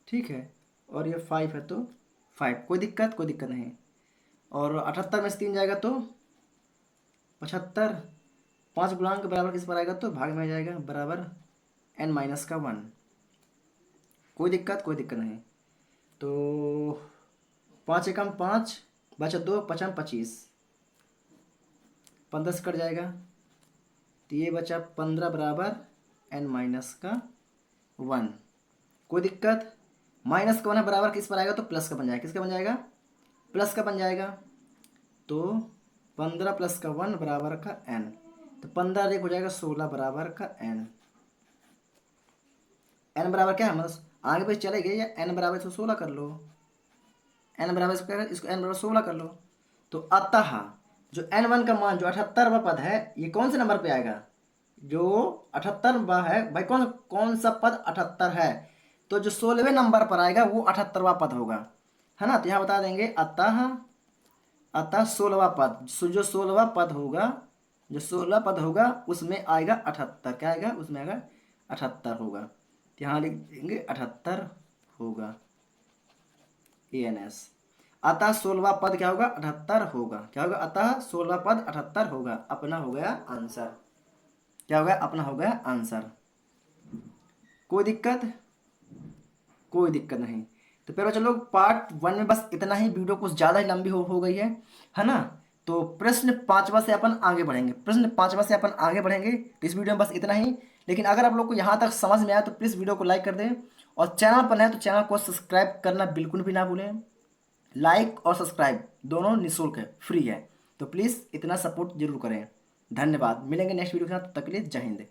ठीक है, और ये 5 है तो 5, कोई दिक्कत नहीं। और 78 में से 3 जाएगा तो 75, 5 गुणांक के बराबर किस पर आएगा, तो भाग में आ जाएगा, बराबर N माइनस का 1। कोई दिक्कत नहीं। तो 5 एकम 5 बचा 2, 5 25, 15 से कट जाएगा। तो ये बचा 15 बराबर N माइनस का 1। कोई दिक्कत, माइनस का 1 है, बराबर किस पर आएगा, तो प्लस का बन जाएगा। किसका बन जाएगा, प्लस का बन जाएगा। तो 15 प्लस का 1 बराबर का N, तो 15 एक हो जाएगा 16 बराबर का N। N बराबर क्या है, मतलब आगे पे चले गए, या N बराबर इसको 16 कर लो, N बराबर इसको क्या, इसको N बराबर 16 कर लो। तो अतः जो N1 का मान जो 78वां पद है, ये कौन से नंबर पे आएगा, जो 78वां है भाई, कौन सा पद 78 है, तो जो 16वें नंबर पर आएगा वो 78वां पद होगा, है ना। तो यहाँ बता देंगे अतः, अतः 16वां पद, जो 16वां पद होगा, जो 16वां पद होगा उसमें आएगा 78। क्या आएगा उसमें? आएगा 78 होगा। तो यहाँ लिख देंगे 78 होगा, ANS। अतः 16वां पद क्या होगा? 78 होगा। क्या होगा? अतः 16वां पद 78 होगा। अपना हो गया आंसर। क्या हो गया? अपना हो गया आंसर। कोई दिक्कत? कोई दिक्कत नहीं। तो फिर चलो पार्ट 1 में बस इतना ही, वीडियो कुछ ज़्यादा ही लंबी हो गई है ना। तो प्रश्न 5वां से अपन आगे बढ़ेंगे, प्रश्न 5वां से अपन आगे बढ़ेंगे। तो इस वीडियो में बस इतना ही। लेकिन अगर आप लोग को यहाँ तक समझ में आया तो प्लीज़ वीडियो को लाइक कर दें, और चैनल पर नए तो चैनल को सब्सक्राइब करना बिल्कुल भी ना भूलें। लाइक और सब्सक्राइब दोनों निःशुल्क है, फ्री है। तो प्लीज़ इतना सपोर्ट जरूर करें। धन्यवाद। मिलेंगे नेक्स्ट वीडियो के साथ, तब तक के लिए जय हिंद।